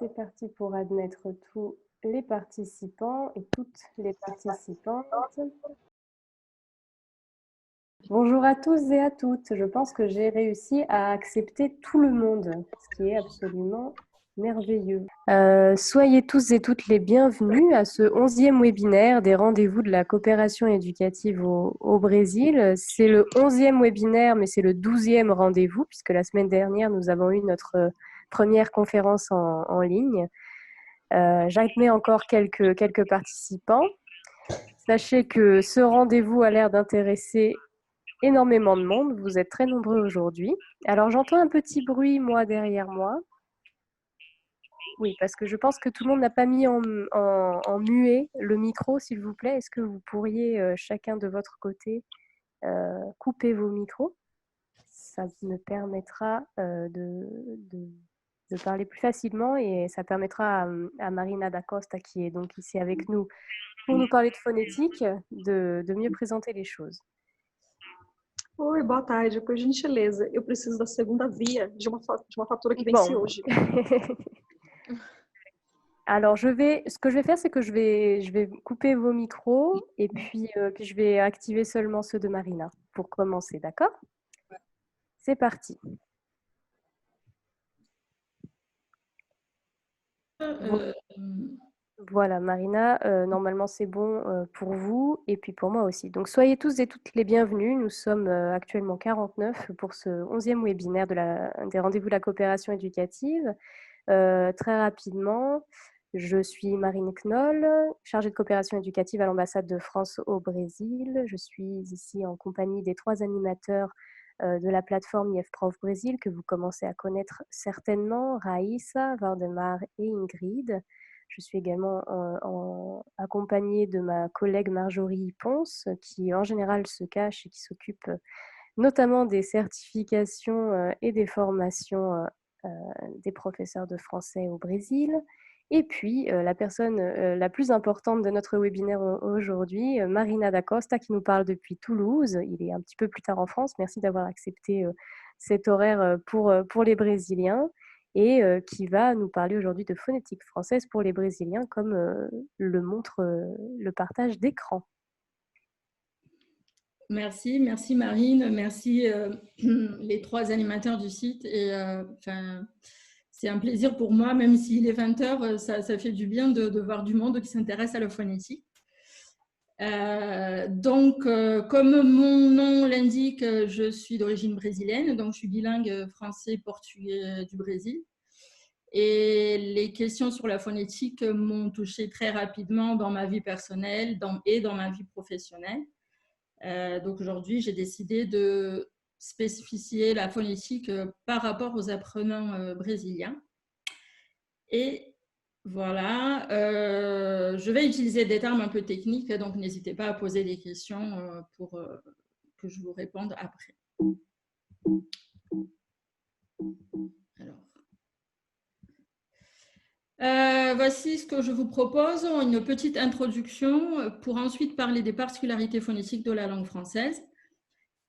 C'est parti pour admettre tous les participants et toutes les participantes. Bonjour à tous et à toutes. Je pense que j'ai réussi à accepter tout le monde, ce qui est absolument merveilleux. Soyez tous et toutes les bienvenus à ce 11e webinaire des rendez-vous de la coopération éducative au Brésil. C'est le 11e webinaire, mais c'est le 12e rendez-vous, puisque la semaine dernière, nous avons eu notre première conférence en ligne. J'admets encore quelques participants. Sachez que ce rendez-vous a l'air d'intéresser énormément de monde. Vous êtes très nombreux aujourd'hui. Alors, j'entends un petit bruit, moi, derrière moi. Oui, parce que je pense que tout le monde n'a pas mis en muet le micro, s'il vous plaît. Est-ce que vous pourriez, chacun de votre côté, couper vos micros? Ça me permettra de parler plus facilement et ça permettra à Marina da Costa, qui est donc ici avec nous, pour nous parler de phonétique, de mieux présenter les choses. Oi, boa tarde. Por gentileza, eu preciso da segunda via de uma fatura que vence Bon. hoje. Alors, ce que je vais faire, c'est que je vais couper vos micros et puis je vais activer seulement ceux de Marina pour commencer, d'accord? C'est parti. Voilà, Marina, normalement c'est bon pour vous et puis pour moi aussi. Donc soyez tous et toutes les bienvenus. Nous sommes actuellement 49 pour ce 11e webinaire des rendez-vous de la coopération éducative. Très rapidement, je suis Marine Knoll, chargée de coopération éducative à l'ambassade de France au Brésil. Je suis ici en compagnie des 3 animateurs de la plateforme IFProf Brésil que vous commencez à connaître certainement, Raïssa, Valdemar et Ingrid. Je suis également accompagnée de ma collègue Marjorie Ponce, qui en général se cache et qui s'occupe notamment des certifications et des formations des professeurs de français au Brésil. Et puis, la personne la plus importante de notre webinaire aujourd'hui, Marina da Costa, qui nous parle depuis Toulouse. Il est un petit peu plus tard en France. Merci d'avoir accepté cet horaire pour les Brésiliens et qui va nous parler aujourd'hui de phonétique française pour les Brésiliens, comme le montre le partage d'écran. Merci Marine, merci les 3 animateurs du site. Et c'est un plaisir pour moi, même s'il est 20h, ça fait du bien de voir du monde qui s'intéresse à la phonétique. Comme mon nom l'indique, je suis d'origine brésilienne, donc je suis bilingue français-portugais du Brésil. Et les questions sur la phonétique m'ont touchée très rapidement dans ma vie personnelle et dans ma vie professionnelle. Donc aujourd'hui, j'ai décidé de spécifier la phonétique par rapport aux apprenants brésiliens. Et voilà, je vais utiliser des termes un peu techniques, donc n'hésitez pas à poser des questions pour que je vous réponde après. Alors, voici ce que je vous propose, une petite introduction pour ensuite parler des particularités phonétiques de la langue française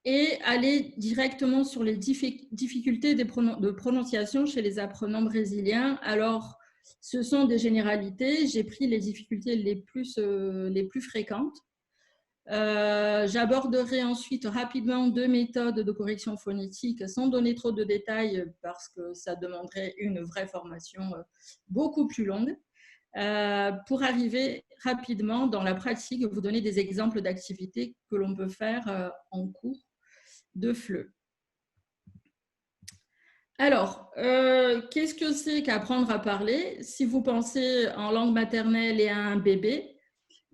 et aller directement sur les difficultés de prononciation chez les apprenants brésiliens. Alors, ce sont des généralités. J'ai pris les difficultés les plus fréquentes. J'aborderai ensuite rapidement 2 méthodes de correction phonétique sans donner trop de détails parce que ça demanderait une vraie formation beaucoup plus longue. Pour arriver rapidement dans la pratique, vous donner des exemples d'activités que l'on peut faire en cours de FLE. Alors, qu'est-ce que c'est qu'apprendre à parler? Si vous pensez en langue maternelle et à un bébé,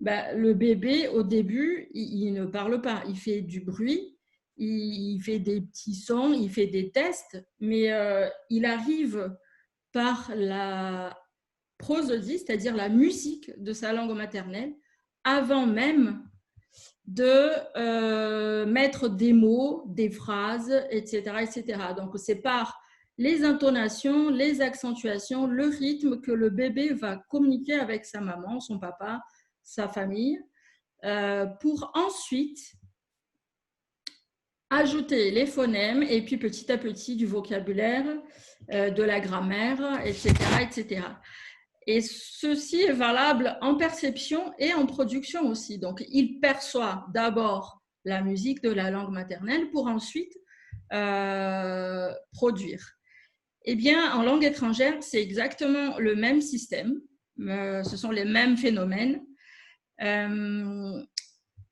le bébé, au début, il ne parle pas. Il fait du bruit, il fait des petits sons, il fait des tests, mais il arrive par la prosodie, c'est-à-dire la musique de sa langue maternelle, avant même de mettre des mots, des phrases, etc. etc. Donc, c'est par les intonations, les accentuations, le rythme que le bébé va communiquer avec sa maman, son papa, sa famille, pour ensuite ajouter les phonèmes et puis petit à petit du vocabulaire, de la grammaire, etc., etc. Et ceci est valable en perception et en production aussi. Donc, il perçoit d'abord la musique de la langue maternelle pour ensuite produire. Eh bien, en langue étrangère, c'est exactement le même système. Ce sont les mêmes phénomènes.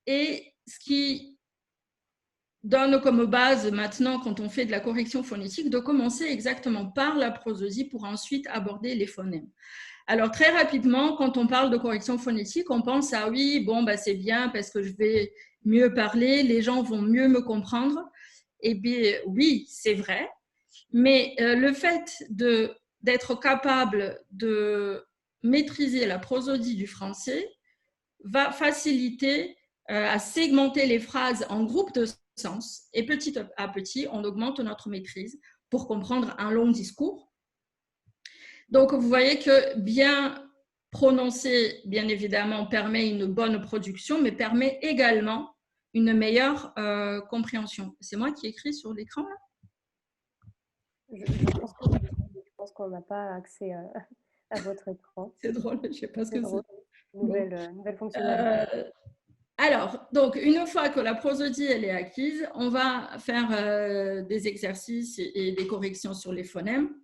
Et ce qui donne comme base maintenant, quand on fait de la correction phonétique, de commencer exactement par la prosodie pour ensuite aborder les phonèmes. Alors, très rapidement, quand on parle de correction phonétique, on pense à oui, bon, bah, c'est bien parce que je vais mieux parler, les gens vont mieux me comprendre. Eh bien, oui, c'est vrai. Mais le fait d'être capable de maîtriser la prosodie du français va faciliter à segmenter les phrases en groupes de sens. Et petit à petit, on augmente notre maîtrise pour comprendre un long discours. Donc, vous voyez que bien prononcer, bien évidemment, permet une bonne production, mais permet également une meilleure compréhension. C'est moi qui écris sur l'écran, là ? Je pense qu'on n'a pas accès à votre écran. C'est drôle, je ne sais pas ce que c'est. Nouvelle fonctionnalité. Alors, donc, une fois que la prosodie elle est acquise, on va faire des exercices et des corrections sur les phonèmes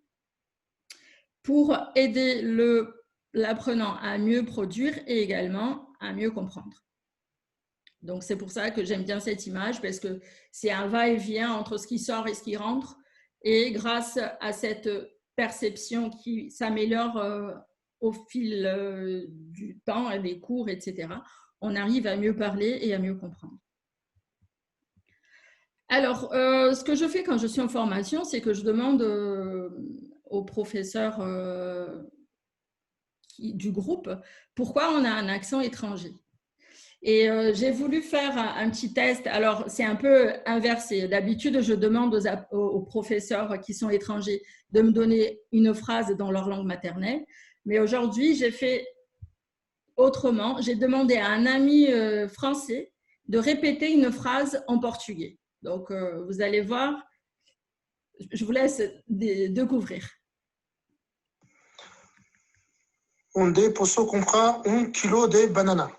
pour aider l'apprenant à mieux produire et également à mieux comprendre. Donc, c'est pour ça que j'aime bien cette image, parce que c'est un va-et-vient entre ce qui sort et ce qui rentre. Et grâce à cette perception qui s'améliore au fil du temps, et des cours, etc., on arrive à mieux parler et à mieux comprendre. Alors, ce que je fais quand je suis en formation, c'est que je demande aux professeurs du groupe pourquoi on a un accent étranger. Et j'ai voulu faire un petit test. Alors, c'est un peu inversé. D'habitude, je demande aux professeurs qui sont étrangers de me donner une phrase dans leur langue maternelle. Mais aujourd'hui, j'ai fait autrement. J'ai demandé à un ami français de répéter une phrase en portugais. Donc, vous allez voir. Je vous laisse découvrir. Onde posso comprar kilo de banana?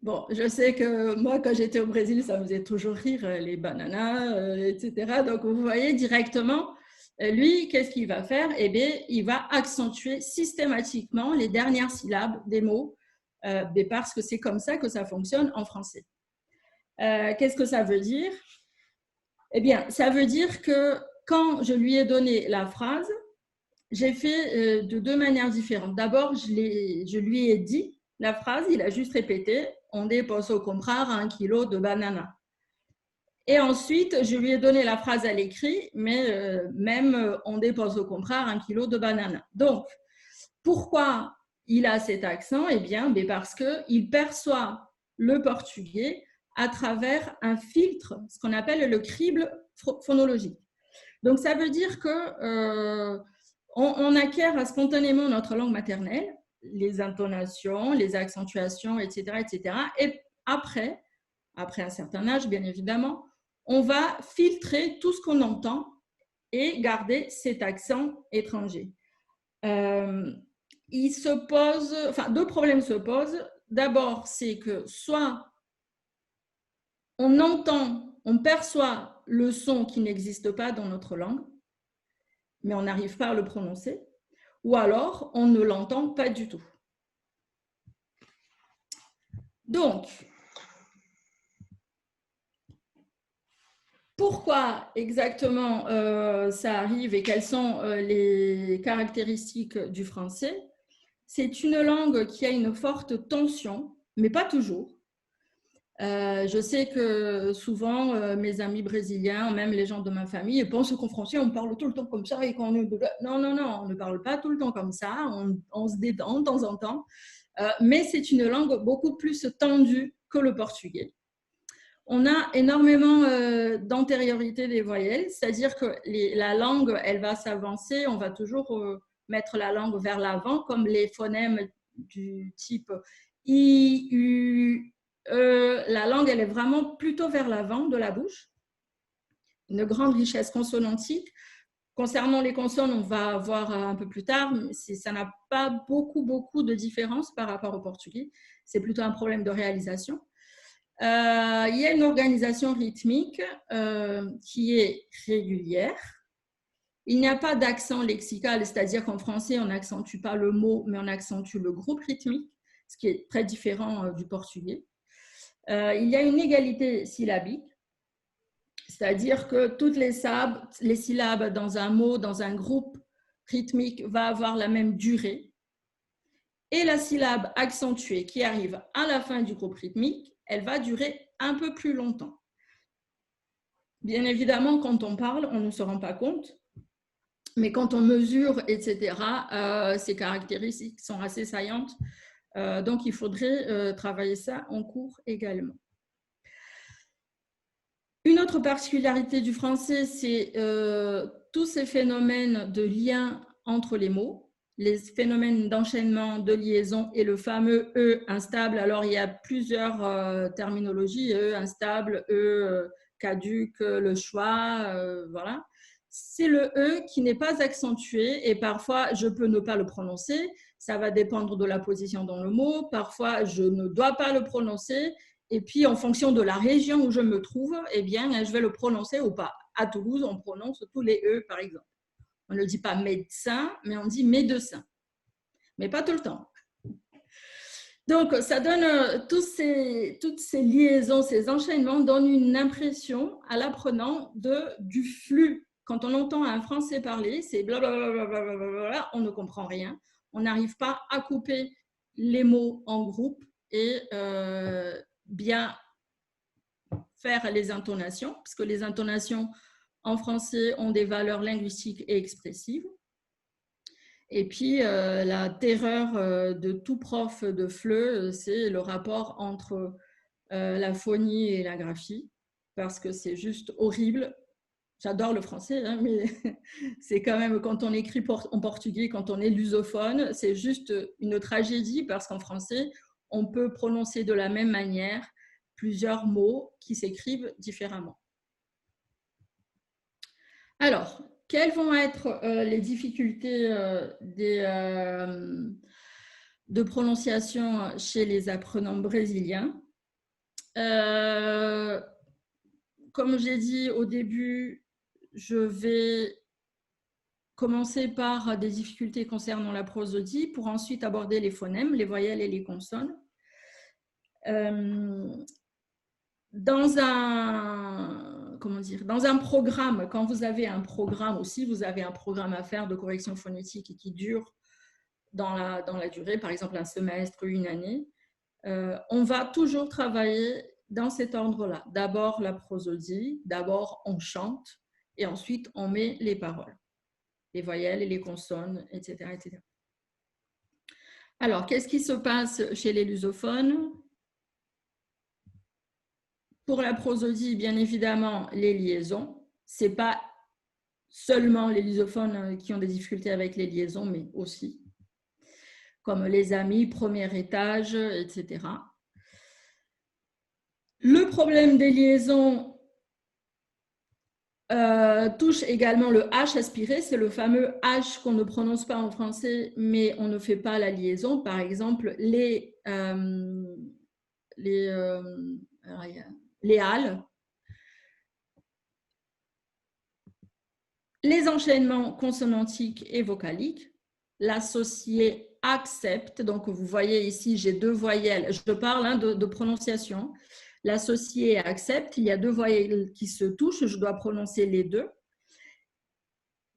Bon, je sais que moi, quand j'étais au Brésil, ça me faisait toujours rire, les bananas, etc. Donc, vous voyez directement, lui, qu'est-ce qu'il va faire? Eh bien, il va accentuer systématiquement les dernières syllabes des mots, parce que c'est comme ça que ça fonctionne en français. Qu'est-ce que ça veut dire? Eh bien, ça veut dire que quand je lui ai donné la phrase, j'ai fait de deux manières différentes. D'abord, je lui ai dit la phrase, il a juste répété « Onde posso comprar 1 kilo de banana ». Et ensuite, je lui ai donné la phrase à l'écrit, mais même « Onde posso comprar 1 kilo de banana ». Donc, pourquoi il a cet accent? Eh bien, parce qu'il perçoit le portugais à travers un filtre, ce qu'on appelle le crible phonologique. Donc, ça veut dire que on acquiert spontanément notre langue maternelle, les intonations, les accentuations, etc., etc. Et après un certain âge, bien évidemment, on va filtrer tout ce qu'on entend et garder cet accent étranger. Deux problèmes se posent. D'abord, c'est que soit on perçoit le son qui n'existe pas dans notre langue, mais on n'arrive pas à le prononcer, ou alors on ne l'entend pas du tout. Donc, pourquoi exactement ça arrive et quelles sont les caractéristiques du français? C'est une langue qui a une forte tension, mais pas toujours. Je sais que souvent, mes amis brésiliens, même les gens de ma famille, pensent qu'en français, on parle tout le temps comme ça et qu'on est... Non, non, non, on ne parle pas tout le temps comme ça, on se détend de temps en temps, mais c'est une langue beaucoup plus tendue que le portugais. On a énormément d'antériorité des voyelles, c'est-à-dire que la langue, elle va s'avancer, on va toujours mettre la langue vers l'avant, comme les phonèmes du type I, U, la langue, elle est vraiment plutôt vers l'avant de la bouche. Une grande richesse consonantique. Concernant les consonnes, on va voir un peu plus tard, mais ça n'a pas beaucoup de différence par rapport au portugais. C'est plutôt un problème de réalisation. Il y a une organisation rythmique qui est régulière. Il n'y a pas d'accent lexical, c'est-à-dire qu'en français, on n'accentue pas le mot, mais on accentue le groupe rythmique, ce qui est très différent du portugais. Il y a une égalité syllabique, c'est-à-dire que toutes les syllabes dans un mot, dans un groupe rythmique, va avoir la même durée. Et la syllabe accentuée qui arrive à la fin du groupe rythmique, elle va durer un peu plus longtemps. Bien évidemment, quand on parle, on ne se rend pas compte, mais quand on mesure, etc., ces caractéristiques sont assez saillantes. Donc, il faudrait travailler ça en cours également. Une autre particularité du français, c'est tous ces phénomènes de lien entre les mots, les phénomènes d'enchaînement, de liaison et le fameux « e » instable. Alors, il y a plusieurs terminologies, « e » instable, « e » caduc, le choix, voilà. C'est le « e » qui n'est pas accentué et parfois, je peux ne pas le prononcer. Ça va dépendre de la position dans le mot. Parfois, je ne dois pas le prononcer. Et puis, en fonction de la région où je me trouve, eh bien, je vais le prononcer ou pas. À Toulouse, on prononce tous les « e », par exemple. On ne dit pas médecin, mais on dit médecin. Mais pas tout le temps. Donc, ça donne toutes ces liaisons, ces enchaînements donnent une impression à l'apprenant du flux. Quand on entend un français parler, c'est blablabla, on ne comprend rien. On n'arrive pas à couper les mots en groupe et bien faire les intonations, parce que les intonations en français ont des valeurs linguistiques et expressives. Et puis, la terreur de tout prof de FLE, c'est le rapport entre la phonie et la graphie, parce que c'est juste horrible. J'adore le français, hein, mais c'est quand même, quand on écrit en portugais, quand on est lusophone, c'est juste une tragédie, parce qu'en français, on peut prononcer de la même manière plusieurs mots qui s'écrivent différemment. Alors, quelles vont être les difficultés de prononciation chez les apprenants brésiliens? Comme j'ai dit au début, je vais commencer par des difficultés concernant la prosodie pour ensuite aborder les phonèmes, les voyelles et les consonnes. Dans un programme, quand vous avez un programme aussi, vous avez un programme à faire de correction phonétique et qui dure dans la durée, par exemple un semestre, une année, on va toujours travailler dans cet ordre-là. D'abord la prosodie, d'abord on chante et ensuite on met les paroles, les voyelles et les consonnes, etc., etc. Alors, qu'est-ce qui se passe chez les lusophones? Pour la prosodie, bien évidemment, les liaisons. Ce n'est pas seulement les lusophones qui ont des difficultés avec les liaisons, mais aussi, comme les amis, premier étage, etc. Le problème des liaisons touche également le H aspiré, c'est le fameux H qu'on ne prononce pas en français, mais on ne fait pas la liaison. Par exemple, les hales. Les enchaînements consonantiques et vocaliques, l'associé accepte, donc vous voyez ici, j'ai deux voyelles, je parle de prononciation. L'associé accepte, il y a deux voyelles qui se touchent, je dois prononcer les deux.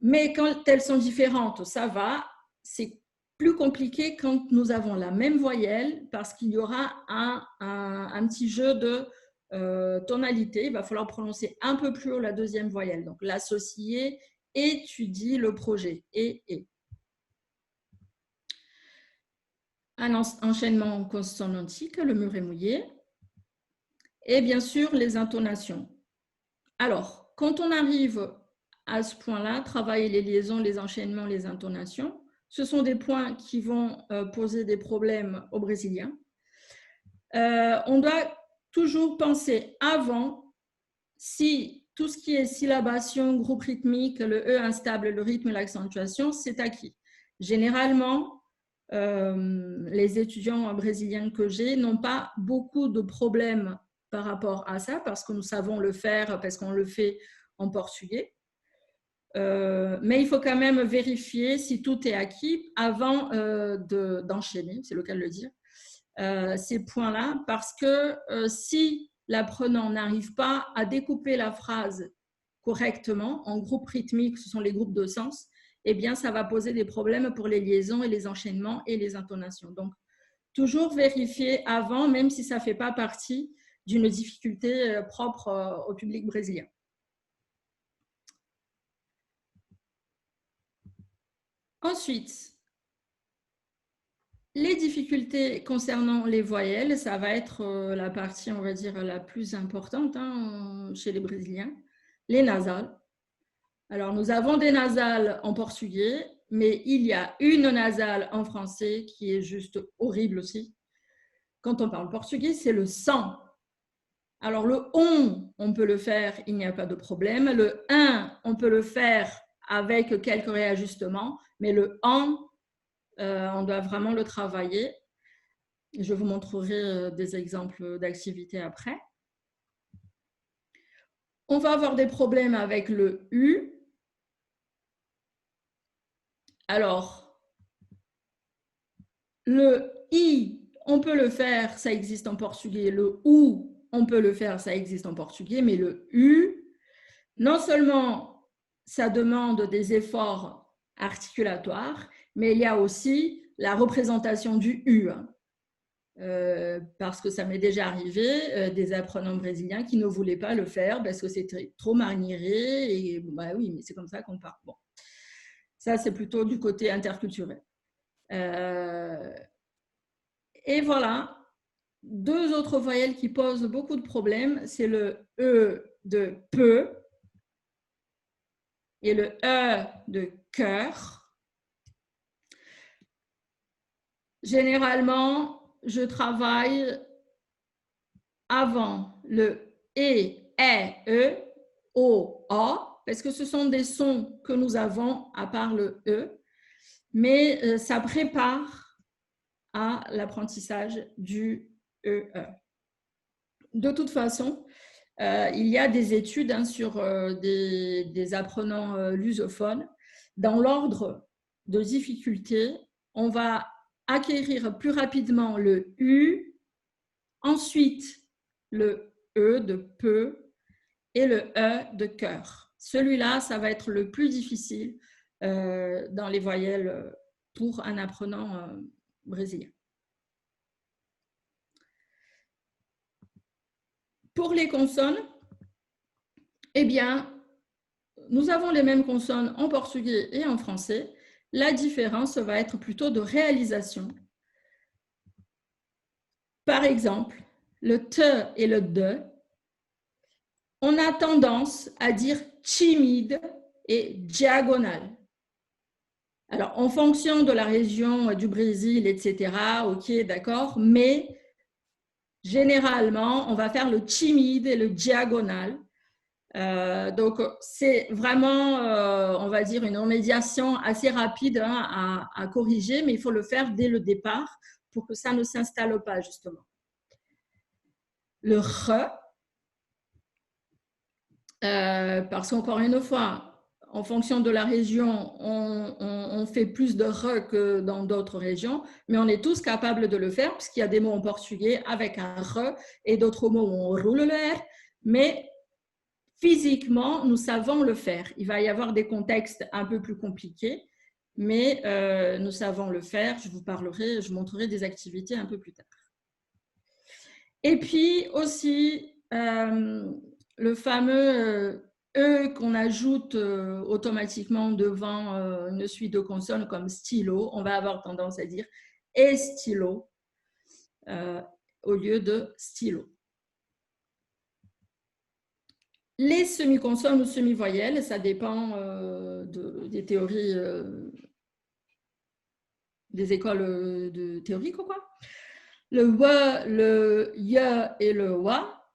Mais quand elles sont différentes, ça va, c'est plus compliqué quand nous avons la même voyelle parce qu'il y aura un petit jeu de tonalité, il va falloir prononcer un peu plus haut la deuxième voyelle. Donc l'associé étudie le projet, et. Un enchaînement consonantique, le mur est mouillé. Et bien sûr, les intonations. Alors, quand on arrive à ce point-là, travailler les liaisons, les enchaînements, les intonations, ce sont des points qui vont poser des problèmes aux Brésiliens. On doit toujours penser avant si tout ce qui est syllabation, groupe rythmique, le E instable, le rythme et l'accentuation, c'est acquis. Généralement, les étudiants brésiliens que j'ai n'ont pas beaucoup de problèmes par rapport à ça parce que nous savons le faire, parce qu'on le fait en portugais. Mais il faut quand même vérifier si tout est acquis avant d'enchaîner, c'est le cas de le dire, ces points-là, parce que si l'apprenant n'arrive pas à découper la phrase correctement en groupes rythmiques, ce sont les groupes de sens, eh bien, ça va poser des problèmes pour les liaisons et les enchaînements et les intonations. Donc, toujours vérifier avant, même si ça ne fait pas partie d'une difficulté propre au public brésilien. Ensuite, les difficultés concernant les voyelles, ça va être la partie, on va dire, la plus importante chez les Brésiliens, les nasales. Alors, nous avons des nasales en portugais, mais il y a une nasale en français qui est juste horrible aussi. Quand on parle portugais, c'est le sang. Alors, le on peut le faire, il n'y a pas de problème. Le un, on peut le faire avec quelques réajustements, mais le en, on doit vraiment le travailler. Je vous montrerai des exemples d'activités après. On va avoir des problèmes avec le U. Alors, le I, on peut le faire, ça existe en portugais. Le OU, on peut le faire, ça existe en portugais. Mais le U, non seulement ça demande des efforts articulatoires, mais il y a aussi la représentation du U. Parce que ça m'est déjà arrivé, des apprenants brésiliens qui ne voulaient pas le faire parce que c'était trop maniéré. Et bah oui, mais c'est comme ça qu'on parle. Bon. Ça, c'est plutôt du côté interculturel. Et voilà, deux autres voyelles qui posent beaucoup de problèmes, c'est le E de peu et le E de cœur. Généralement, je travaille avant le E, O, A, parce que ce sont des sons que nous avons à part le E, mais ça prépare à l'apprentissage du EE. De toute façon, il y a des études sur des apprenants lusophones. Dans l'ordre de difficulté, on va acquérir plus rapidement le U, ensuite le E de peu et le E de cœur. Celui-là, ça va être le plus difficile dans les voyelles pour un apprenant brésilien. Pour les consonnes, eh bien, nous avons les mêmes consonnes en portugais et en français. La différence va être plutôt de réalisation. Par exemple, le T et le D, on a tendance à dire timide et diagonale. Alors, en fonction de la région du Brésil, etc., ok, d'accord, mais généralement, on va faire le timide et le diagonal. Donc, c'est vraiment, on va dire, une remédiation assez rapide à corriger, mais il faut le faire dès le départ pour que ça ne s'installe pas, justement. Le R, parce qu'encore une fois, en fonction de la région, on fait plus de R que dans d'autres régions, mais on est tous capables de le faire, puisqu'il y a des mots en portugais avec un R et d'autres mots où on roule le R, mais physiquement, nous savons le faire. Il va y avoir des contextes un peu plus compliqués, mais nous savons le faire. Je vous montrerai des activités un peu plus tard. Et puis aussi, le fameux E qu'on ajoute automatiquement devant une suite de consonnes comme stylo, on va avoir tendance à dire estilo au lieu de stylo. Les semi-consonnes ou semi-voyelles, ça dépend des théories, des écoles théoriques ou quoi. le W, le Y et le WA,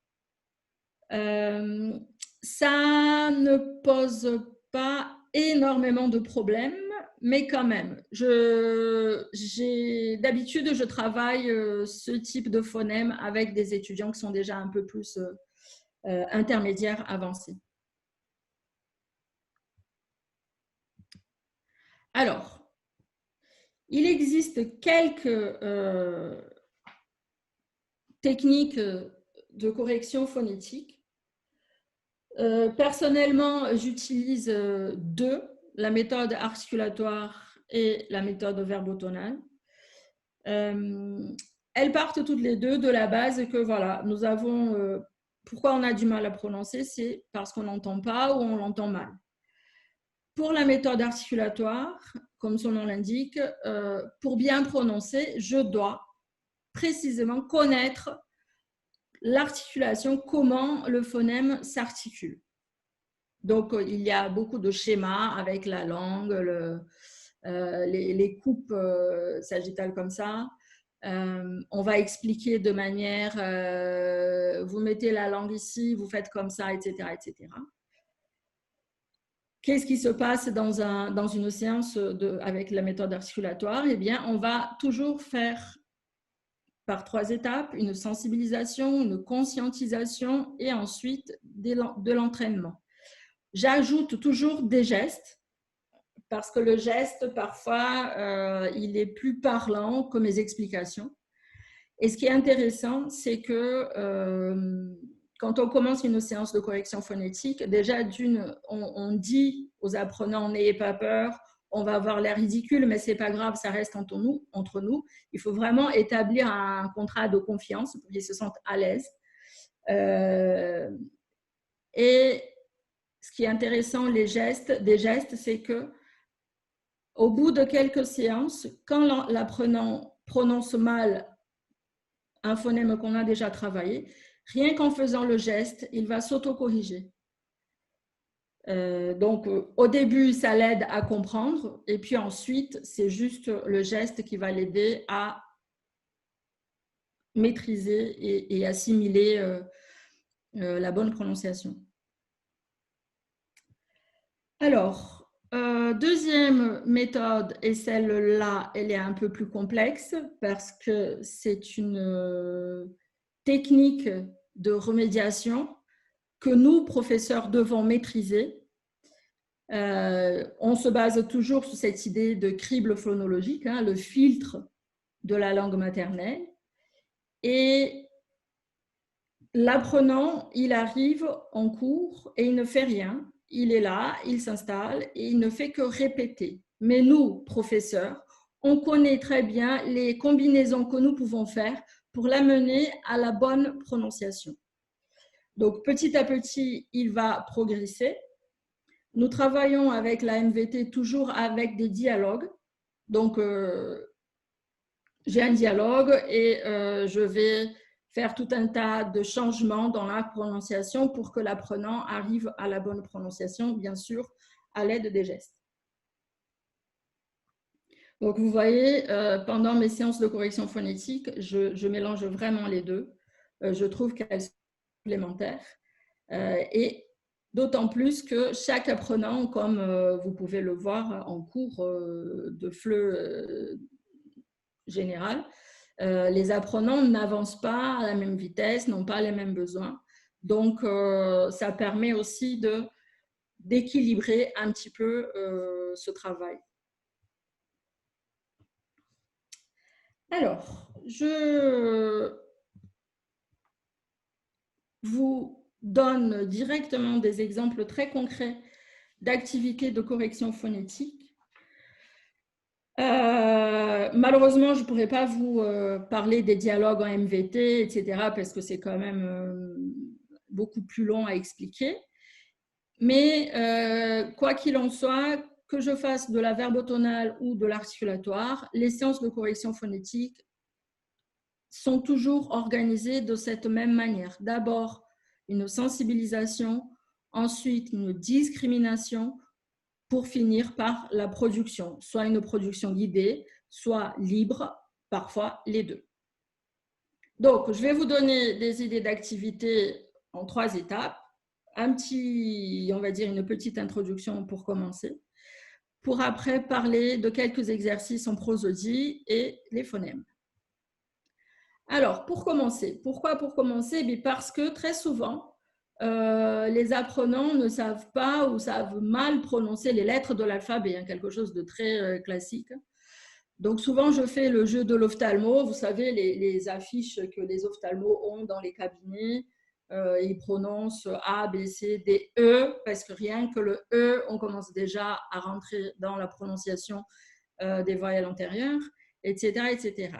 ça ne pose pas énormément de problèmes, mais quand même, d'habitude, je travaille ce type de phonème avec des étudiants qui sont déjà un peu plus intermédiaires, avancés. Alors, il existe quelques techniques de correction phonétique. Personnellement, j'utilise deux, la méthode articulatoire et la méthode verbotonale. Elles partent toutes les deux de la base que voilà, nous avons. Pourquoi on a du mal à prononcer, c'est parce qu'on n'entend pas ou on l'entend mal. Pour la méthode articulatoire, comme son nom l'indique, pour bien prononcer, je dois précisément connaître l'articulation, comment le phonème s'articule. Donc, il y a beaucoup de schémas avec la langue, les coupes sagittales comme ça. On va expliquer de manière, vous mettez la langue ici, vous faites comme ça, etc., etc. Qu'est-ce qui se passe dans une séance avec la méthode articulatoire? Eh bien, on va toujours faire par 3 étapes, une sensibilisation, une conscientisation et ensuite de l'entraînement. J'ajoute toujours des gestes parce que le geste, parfois, il est plus parlant que mes explications. Et ce qui est intéressant, c'est que quand on commence une séance de correction phonétique, déjà on dit aux apprenants, n'ayez pas peur, on va avoir l'air ridicule, mais ce n'est pas grave, ça reste entre nous. Il faut vraiment établir un contrat de confiance pour qu'ils se sentent à l'aise. Et ce qui est intéressant, des gestes, c'est que au bout de quelques séances, quand l'apprenant prononce mal un phonème qu'on a déjà travaillé, rien qu'en faisant le geste, il va s'auto-corriger. Donc, au début, ça l'aide à comprendre, et puis ensuite, c'est juste le geste qui va l'aider à maîtriser et assimiler la bonne prononciation. Alors, deuxième méthode, et celle-là, elle est un peu plus complexe parce que c'est une technique de remédiation que nous, professeurs, devons maîtriser. On se base toujours sur cette idée de crible phonologique, hein, le filtre de la langue maternelle. Et l'apprenant, il arrive en cours et il ne fait rien. Il est là, il s'installe et il ne fait que répéter. Mais nous, professeurs, on connaît très bien les combinaisons que nous pouvons faire pour l'amener à la bonne prononciation. Donc, petit à petit, il va progresser. Nous travaillons avec la MVT toujours avec des dialogues. Donc, j'ai un dialogue et je vais faire tout un tas de changements dans la prononciation pour que l'apprenant arrive à la bonne prononciation, bien sûr, à l'aide des gestes. Donc, vous voyez, pendant mes séances de correction phonétique, je mélange vraiment les deux. Je trouve qu'elles sont complémentaires. Et d'autant plus que chaque apprenant, comme vous pouvez le voir en cours de FLE général, les apprenants n'avancent pas à la même vitesse, n'ont pas les mêmes besoins. Donc, ça permet aussi d'équilibrer un petit peu ce travail. Alors, je vous donne directement des exemples très concrets d'activités de correction phonétique. Malheureusement, je ne pourrais pas vous parler des dialogues en MVT, etc., parce que c'est quand même beaucoup plus long à expliquer. Mais quoi qu'il en soit, que je fasse de la verbotonale ou de l'articulatoire, les séances de correction phonétique sont toujours organisées de cette même manière. D'abord, une sensibilisation, ensuite une discrimination, pour finir par la production, soit une production guidée, soit libre, parfois les deux. Donc, je vais vous donner des idées d'activités en 3 étapes. On va dire une petite introduction pour commencer, pour après parler de quelques exercices en prosodie et les phonèmes. Alors, pour commencer, pourquoi pour commencer? Parce que très souvent, les apprenants ne savent pas ou savent mal prononcer les lettres de l'alphabet, quelque chose de très classique. Donc souvent, je fais le jeu de l'ophtalmo. Vous savez, les affiches que les ophtalmos ont dans les cabinets, ils prononcent A, B, C, D, E, parce que rien que le E, on commence déjà à rentrer dans la prononciation des voyelles antérieures, etc., etc.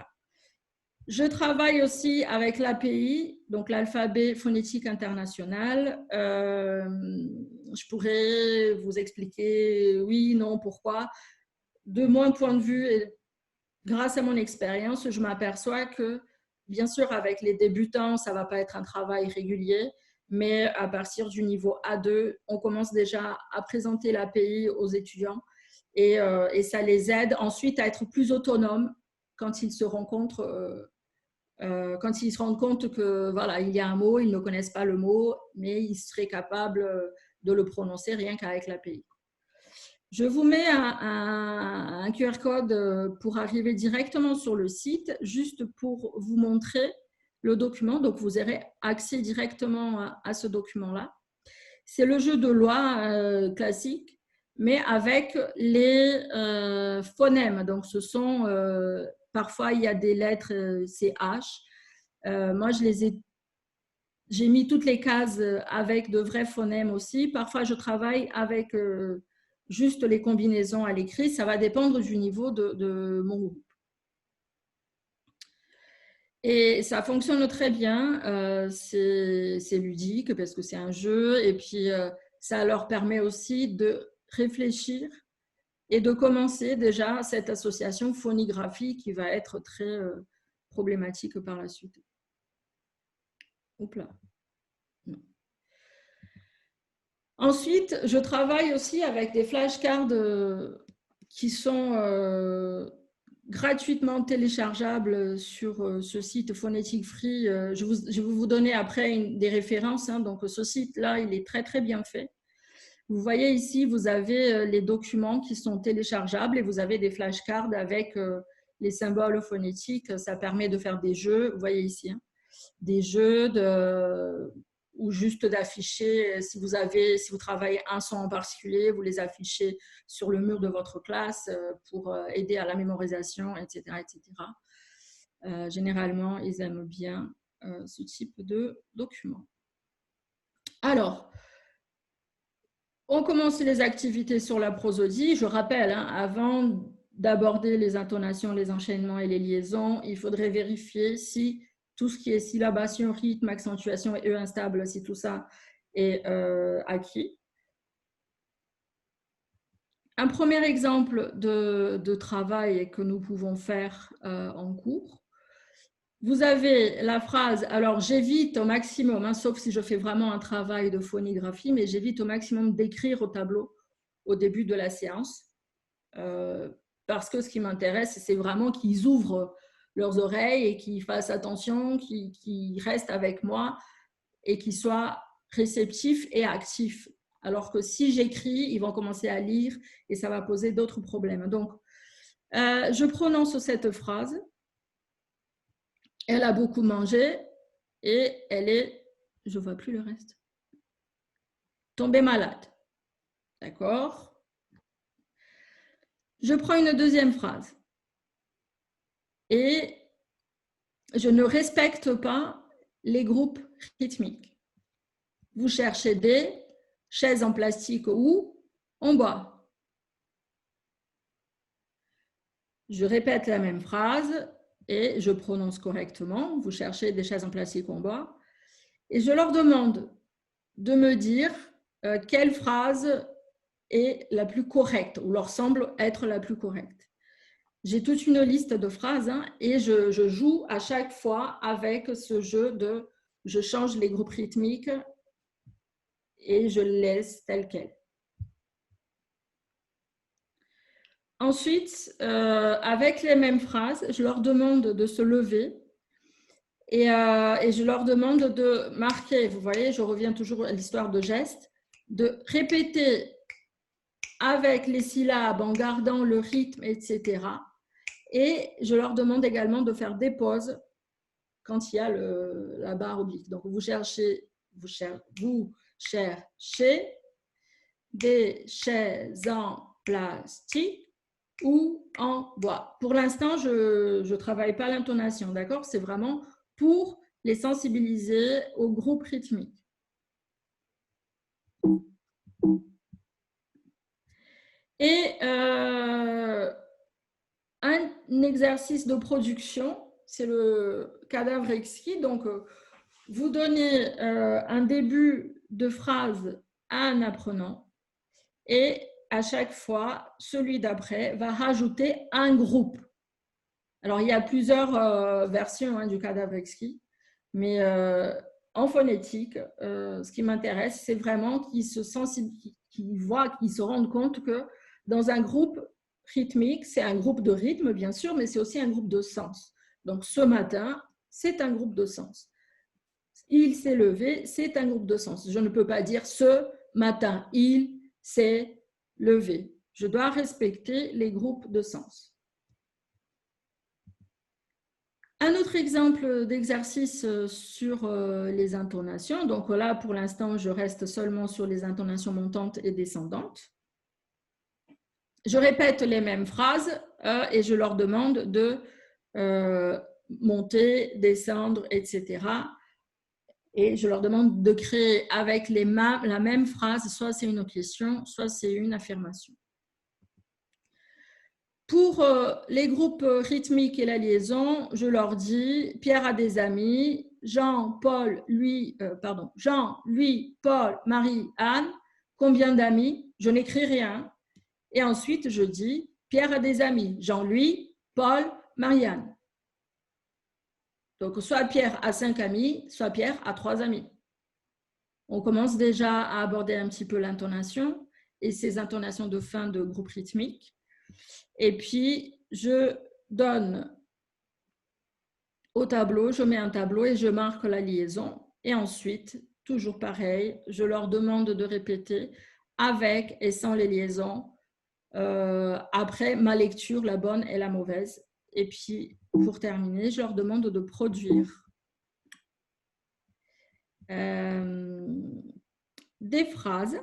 Je travaille aussi avec l'API, donc l'alphabet phonétique international. Je pourrais vous expliquer oui, non, pourquoi. De mon point de vue, et grâce à mon expérience, je m'aperçois que, bien sûr, avec les débutants, ça ne va pas être un travail régulier, mais à partir du niveau A2, on commence déjà à présenter l'API aux étudiants et ça les aide ensuite à être plus autonomes quand ils se rencontrent. Quand ils se rendent compte que voilà, il y a un mot, ils ne connaissent pas le mot, mais ils seraient capables de le prononcer rien qu'avec l'API. Je vous mets un QR code pour arriver directement sur le site, juste pour vous montrer le document. Donc, vous aurez accès directement à ce document-là. C'est le jeu de loi classique, mais avec les phonèmes. Donc, ce sont parfois, il y a des lettres CH. Moi, j'ai mis toutes les cases avec de vrais phonèmes aussi. Parfois, je travaille avec juste les combinaisons à l'écrit. Ça va dépendre du niveau de mon groupe. Et ça fonctionne très bien. C'est ludique parce que c'est un jeu. Et puis, ça leur permet aussi de réfléchir et de commencer déjà cette association phonigraphie qui va être très problématique par la suite. Hop là. Non. Ensuite, je travaille aussi avec des flashcards qui sont gratuitement téléchargeables sur ce site Phonetic Free. Je vais vous donner après des références. Donc, ce site-là, il est très, très bien fait. Vous voyez ici, vous avez les documents qui sont téléchargeables et vous avez des flashcards avec les symboles phonétiques. Ça permet de faire des jeux. Vous voyez ici, des jeux ou juste d'afficher. Si vous travaillez un son en particulier, vous les affichez sur le mur de votre classe pour aider à la mémorisation, etc., etc. Généralement, ils aiment bien ce type de document. Alors, on commence les activités sur la prosodie. Je rappelle, avant d'aborder les intonations, les enchaînements et les liaisons, il faudrait vérifier si tout ce qui est syllabation, rythme, accentuation et E instable, si tout ça est acquis. Un premier exemple de travail que nous pouvons faire en cours. Vous avez la phrase, alors j'évite au maximum, sauf si je fais vraiment un travail de phonigraphie, mais j'évite au maximum d'écrire au tableau au début de la séance, parce que ce qui m'intéresse, c'est vraiment qu'ils ouvrent leurs oreilles et qu'ils fassent attention, qu'ils restent avec moi et qu'ils soient réceptifs et actifs. Alors que si j'écris, ils vont commencer à lire et ça va poser d'autres problèmes. Donc, je prononce cette phrase. Elle a beaucoup mangé et elle est, je ne vois plus le reste, tombée malade. D'accord? Je prends une deuxième phrase et je ne respecte pas les groupes rythmiques. Vous cherchez des chaises en plastique ou en bois. Je répète la même phrase et je prononce correctement. Vous cherchez des chaises en plastique ou en bois. Et je leur demande de me dire quelle phrase est la plus correcte ou leur semble être la plus correcte. J'ai toute une liste de phrases et je joue à chaque fois avec ce jeu de je change les groupes rythmiques et je le laisse tel quel. Ensuite, avec les mêmes phrases, je leur demande de se lever Et je leur demande de marquer, vous voyez, je reviens toujours à l'histoire de gestes, de répéter avec les syllabes en gardant le rythme, etc. Et je leur demande également de faire des pauses quand il y a la barre oblique. Donc, vous cherchez des chaises en plastique ou en bois. Pour l'instant, je ne travaille pas l'intonation, d'accord? C'est vraiment pour les sensibiliser au groupe rythmique. Et un exercice de production, c'est le cadavre exquis. Donc, vous donnez un début de phrase à un apprenant et à chaque fois, celui d'après va rajouter un groupe. Alors, il y a plusieurs versions du cadavre exquis, mais en phonétique, ce qui m'intéresse, c'est vraiment qu'ils se rendent compte que dans un groupe rythmique, c'est un groupe de rythme, bien sûr, mais c'est aussi un groupe de sens. Donc, ce matin, c'est un groupe de sens. Il s'est levé, c'est un groupe de sens. Je ne peux pas dire ce matin, il s'est levé. Je dois respecter les groupes de sens. Un autre exemple d'exercice sur les intonations. Donc là, pour l'instant, je reste seulement sur les intonations montantes et descendantes. Je répète les mêmes phrases et je leur demande de monter, descendre, etc. Et je leur demande de créer avec la même phrase, soit c'est une question, soit c'est une affirmation. Pour les groupes rythmiques et la liaison, je leur dis, Pierre a des amis, Jean, Louis, Paul, Marie, Anne, combien d'amis? Je n'écris rien. Et ensuite, je dis, Pierre a des amis, Jean-Louis, Paul, Marianne. Donc, soit Pierre a 5 amis, soit Pierre a 3 amis. On commence déjà à aborder un petit peu l'intonation et ces intonations de fin de groupe rythmique. Et puis, je donne au tableau, je mets un tableau et je marque la liaison. Et ensuite, toujours pareil, je leur demande de répéter avec et sans les liaisons. Après ma lecture, la bonne et la mauvaise. Et puis, pour terminer, je leur demande de produire des phrases.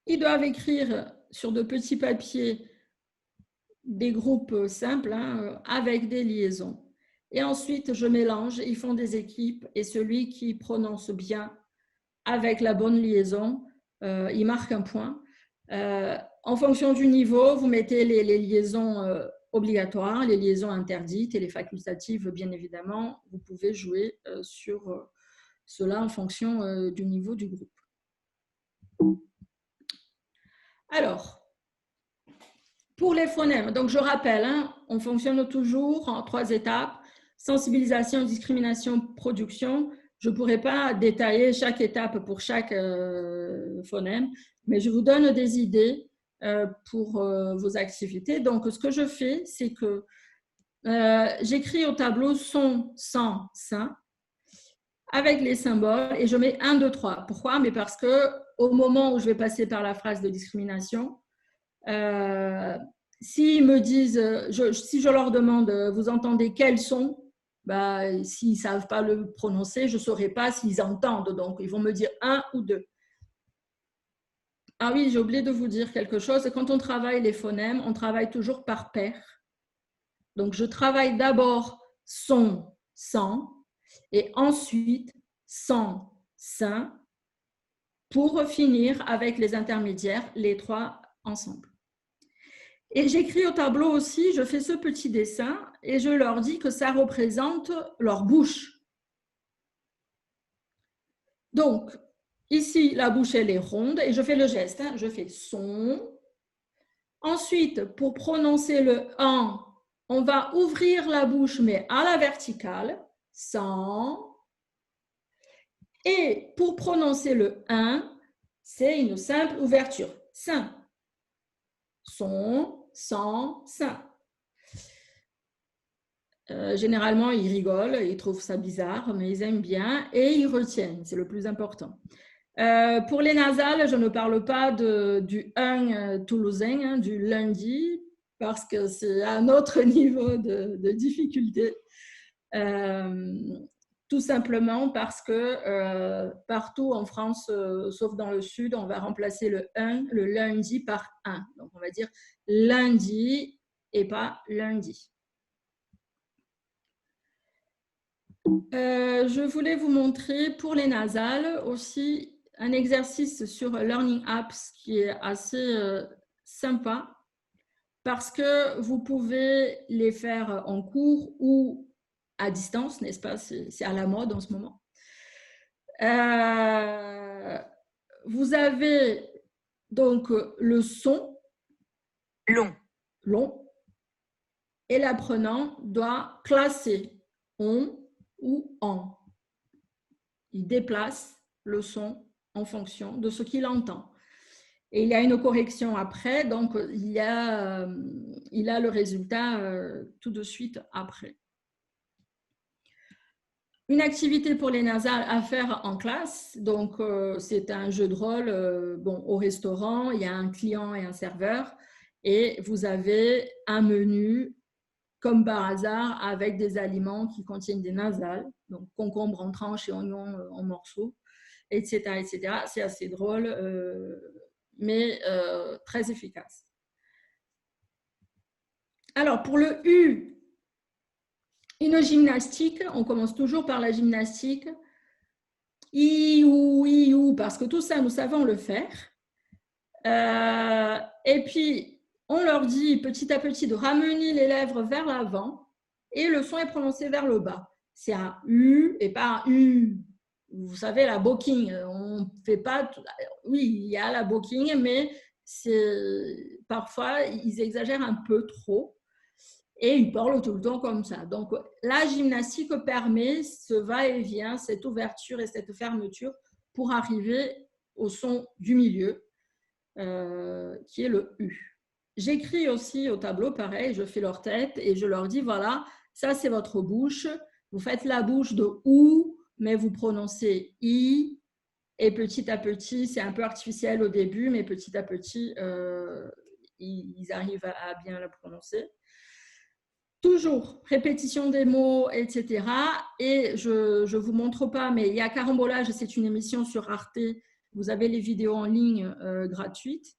Ils doivent écrire sur de petits papiers des groupes simples avec des liaisons. Et ensuite, je mélange, ils font des équipes et celui qui prononce bien avec la bonne liaison, il marque un point. En fonction du niveau, vous mettez les liaisons obligatoires, les liaisons interdites et les facultatives, bien évidemment. Vous pouvez jouer sur cela en fonction du niveau du groupe. Alors, pour les phonèmes, donc je rappelle, on fonctionne toujours en 3 étapes, sensibilisation, discrimination, production. Je ne pourrais pas détailler chaque étape pour chaque phonème, mais je vous donne des idées pour vos activités. Donc, ce que je fais, c'est que j'écris au tableau son, sans, sin, avec les symboles, et je mets 1, 2, 3. Pourquoi? Mais parce qu'au moment où je vais passer par la phrase de discrimination, s'ils me disent, si je leur demande, vous entendez quel son? S'ils ne savent pas le prononcer, je ne saurais pas s'ils entendent. Donc, ils vont me dire 1 ou 2. Ah oui, j'ai oublié de vous dire quelque chose. Quand on travaille les phonèmes, on travaille toujours par paire. Donc, je travaille d'abord son, sans, et ensuite sans, sin, pour finir avec les intermédiaires, les 3 ensemble. Et j'écris au tableau aussi, je fais ce petit dessin et je leur dis que ça représente leur bouche. Donc, ici, la bouche, elle est ronde et je fais le geste. Je fais son. Ensuite, pour prononcer le « en », on va ouvrir la bouche, mais à la verticale. Sans. Et pour prononcer le « un », c'est une simple ouverture. Sin. Son. Sans, sin. Généralement, ils rigolent, ils trouvent ça bizarre, mais ils aiment bien et ils retiennent, c'est le plus important. Pour les nasales, je ne parle pas du 1 toulousain, hein, du lundi, parce que c'est un autre niveau de difficulté. Tout simplement parce que partout en France, sauf dans le sud, on va remplacer le 1, le lundi, par 1. Donc, on va dire lundi et pas lundi. Je voulais vous montrer pour les nasales aussi un exercice sur Learning Apps qui est assez sympa parce que vous pouvez les faire en cours ou à distance, n'est-ce pas? C'est à la mode en ce moment. Vous avez donc le son long et l'apprenant doit classer on ou en. Il déplace le son en fonction de ce qu'il entend. Et il y a une correction après, donc il a le résultat tout de suite après. Une activité pour les nasales à faire en classe, donc c'est un jeu de rôle. Bon, au restaurant, il y a un client et un serveur, et vous avez un menu comme par hasard avec des aliments qui contiennent des nasales, donc concombre en tranches et oignons en morceaux, etc., etc. C'est assez drôle, mais très efficace. Alors, pour le U, une gymnastique, on commence toujours par la gymnastique. I ou, parce que tout ça, nous savons le faire. Et puis, on leur dit petit à petit de ramener les lèvres vers l'avant et le son est prononcé vers le bas. C'est un U et pas un U. Vous savez, la bocking, on fait pas. Oui, il y a la bocking, mais parfois, ils exagèrent un peu trop et ils parlent tout le temps comme ça. Donc, la gymnastique permet ce va-et-vient, cette ouverture et cette fermeture pour arriver au son du milieu, qui est le U. J'écris aussi au tableau, pareil, je fais leur tête et je leur dis, voilà, ça c'est votre bouche, vous faites la bouche de OU, mais vous prononcez I, et petit à petit, c'est un peu artificiel au début, mais petit à petit, ils arrivent à bien le prononcer. Toujours, répétition des mots, etc. Et je ne vous montre pas, mais il y a Carambolage, c'est une émission sur Arte. Vous avez les vidéos en ligne gratuites.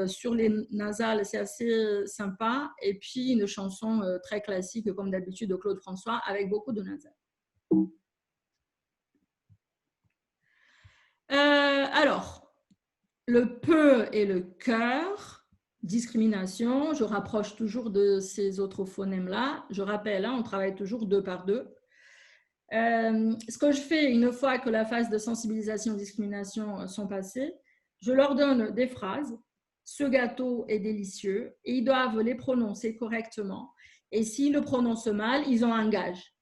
Sur les nasales, c'est assez sympa. Et puis, une chanson très classique, comme d'habitude, de Claude François, avec beaucoup de nasales. Alors, le peu et le cœur, discrimination, je rapproche toujours de ces autres phonèmes-là. Je rappelle, on travaille toujours 2 par 2. Ce que je fais une fois que la phase de sensibilisation et discrimination sont passées, je leur donne des phrases. Ce gâteau est délicieux, et ils doivent les prononcer correctement. Et s'ils le prononcent mal, ils ont un gage.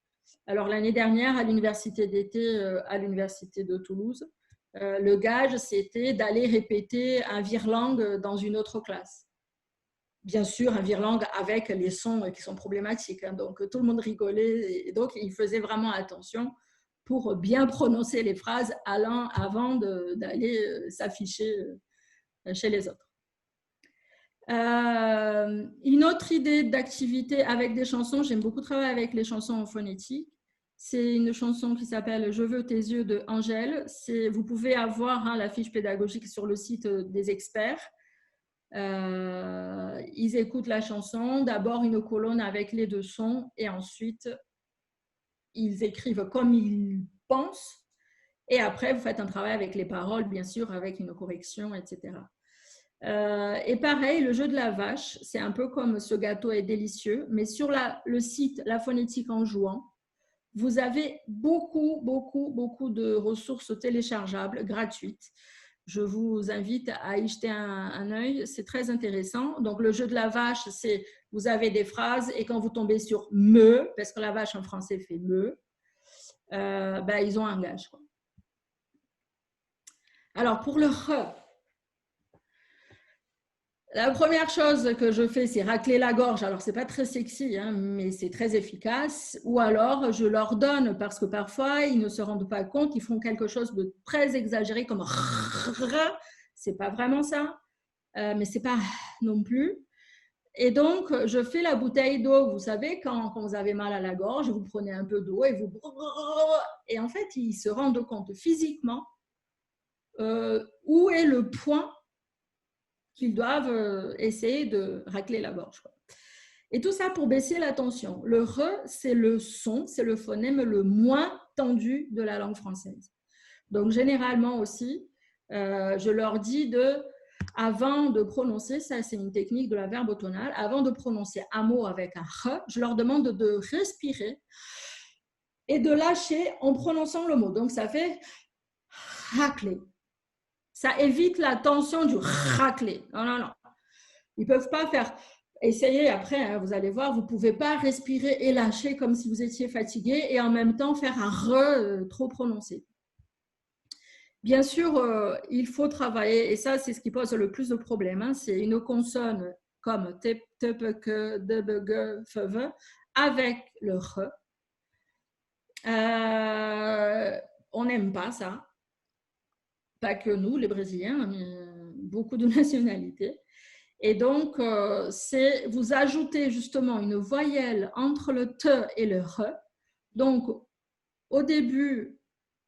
Alors l'année dernière, à l'université d'été, à l'université de Toulouse, le gage, c'était d'aller répéter un virlang dans une autre classe. Bien sûr, un virlang avec les sons qui sont problématiques. Donc, tout le monde rigolait. Et donc, il faisait vraiment attention pour bien prononcer les phrases avant d'aller s'afficher chez les autres. Une autre idée d'activité avec des chansons, j'aime beaucoup travailler avec les chansons en phonétique. C'est une chanson qui s'appelle « Je veux tes yeux » de Angèle. Vous pouvez avoir la fiche pédagogique sur le site des experts. Ils écoutent la chanson, d'abord une colonne avec les 2 sons et ensuite ils écrivent comme ils pensent et après vous faites un travail avec les paroles, bien sûr, avec une correction, etc. Et pareil, le jeu de la vache, c'est un peu comme ce gâteau est délicieux, mais sur le site La Phonétique en jouant, vous avez beaucoup de ressources téléchargeables gratuites. Je vous invite à y jeter un œil, c'est très intéressant. Donc, le jeu de la vache, c'est vous avez des phrases et quand vous tombez sur me, parce que la vache en français fait me, ils ont un gage, quoi. Alors, pour le re, La première chose que je fais, c'est racler la gorge. Alors, ce n'est pas très sexy, hein, mais c'est très efficace. Ou alors, je leur donne, parce que parfois, ils ne se rendent pas compte, ils font quelque chose de très exagéré, comme c'est pas vraiment ça, mais c'est pas non plus. Et donc, je fais la bouteille d'eau. Vous savez, quand vous avez mal à la gorge, vous prenez un peu d'eau et vous... Et en fait, ils se rendent compte physiquement où est le point qu'ils doivent essayer de racler la gorge. Et tout ça pour baisser la tension. Le re, c'est le son, c'est le phonème le moins tendu de la langue française. Donc, généralement aussi, je leur dis avant de prononcer, ça c'est une technique de la verbotonale, avant de prononcer un mot avec un re, je leur demande de respirer et de lâcher en prononçant le mot. Donc, ça fait racler. Ça évite la tension du racler. Non, non, non. Ils ne peuvent pas faire... Essayez après, hein, vous allez voir, vous ne pouvez pas respirer et lâcher comme si vous étiez fatigué et en même temps faire un re trop prononcé. Bien sûr, il faut travailler, et ça, c'est ce qui pose le plus de problèmes, hein, c'est une consonne comme tep, que, debege, feve, avec le re. On n'aime pas ça. Pas que nous, les Brésiliens, mais beaucoup de nationalités. Et donc, vous ajoutez justement une voyelle entre le te et le re. Donc, au début,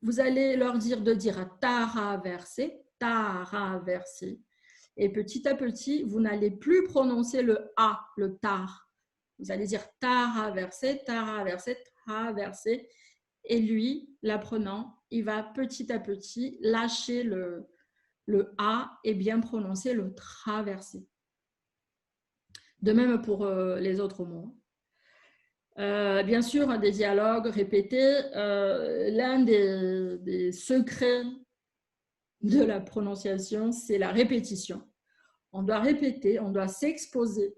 vous allez leur dire de dire taraverser, taraverser. Et petit à petit, vous n'allez plus prononcer le A, le tar. Vous allez dire taraverser, taraverser, traverser. Et lui, l'apprenant, il va petit à petit lâcher le A et bien prononcer le traverser. De même pour les autres mots. Bien sûr, des dialogues répétés. L'un des secrets de la prononciation, c'est la répétition. On doit répéter, on doit s'exposer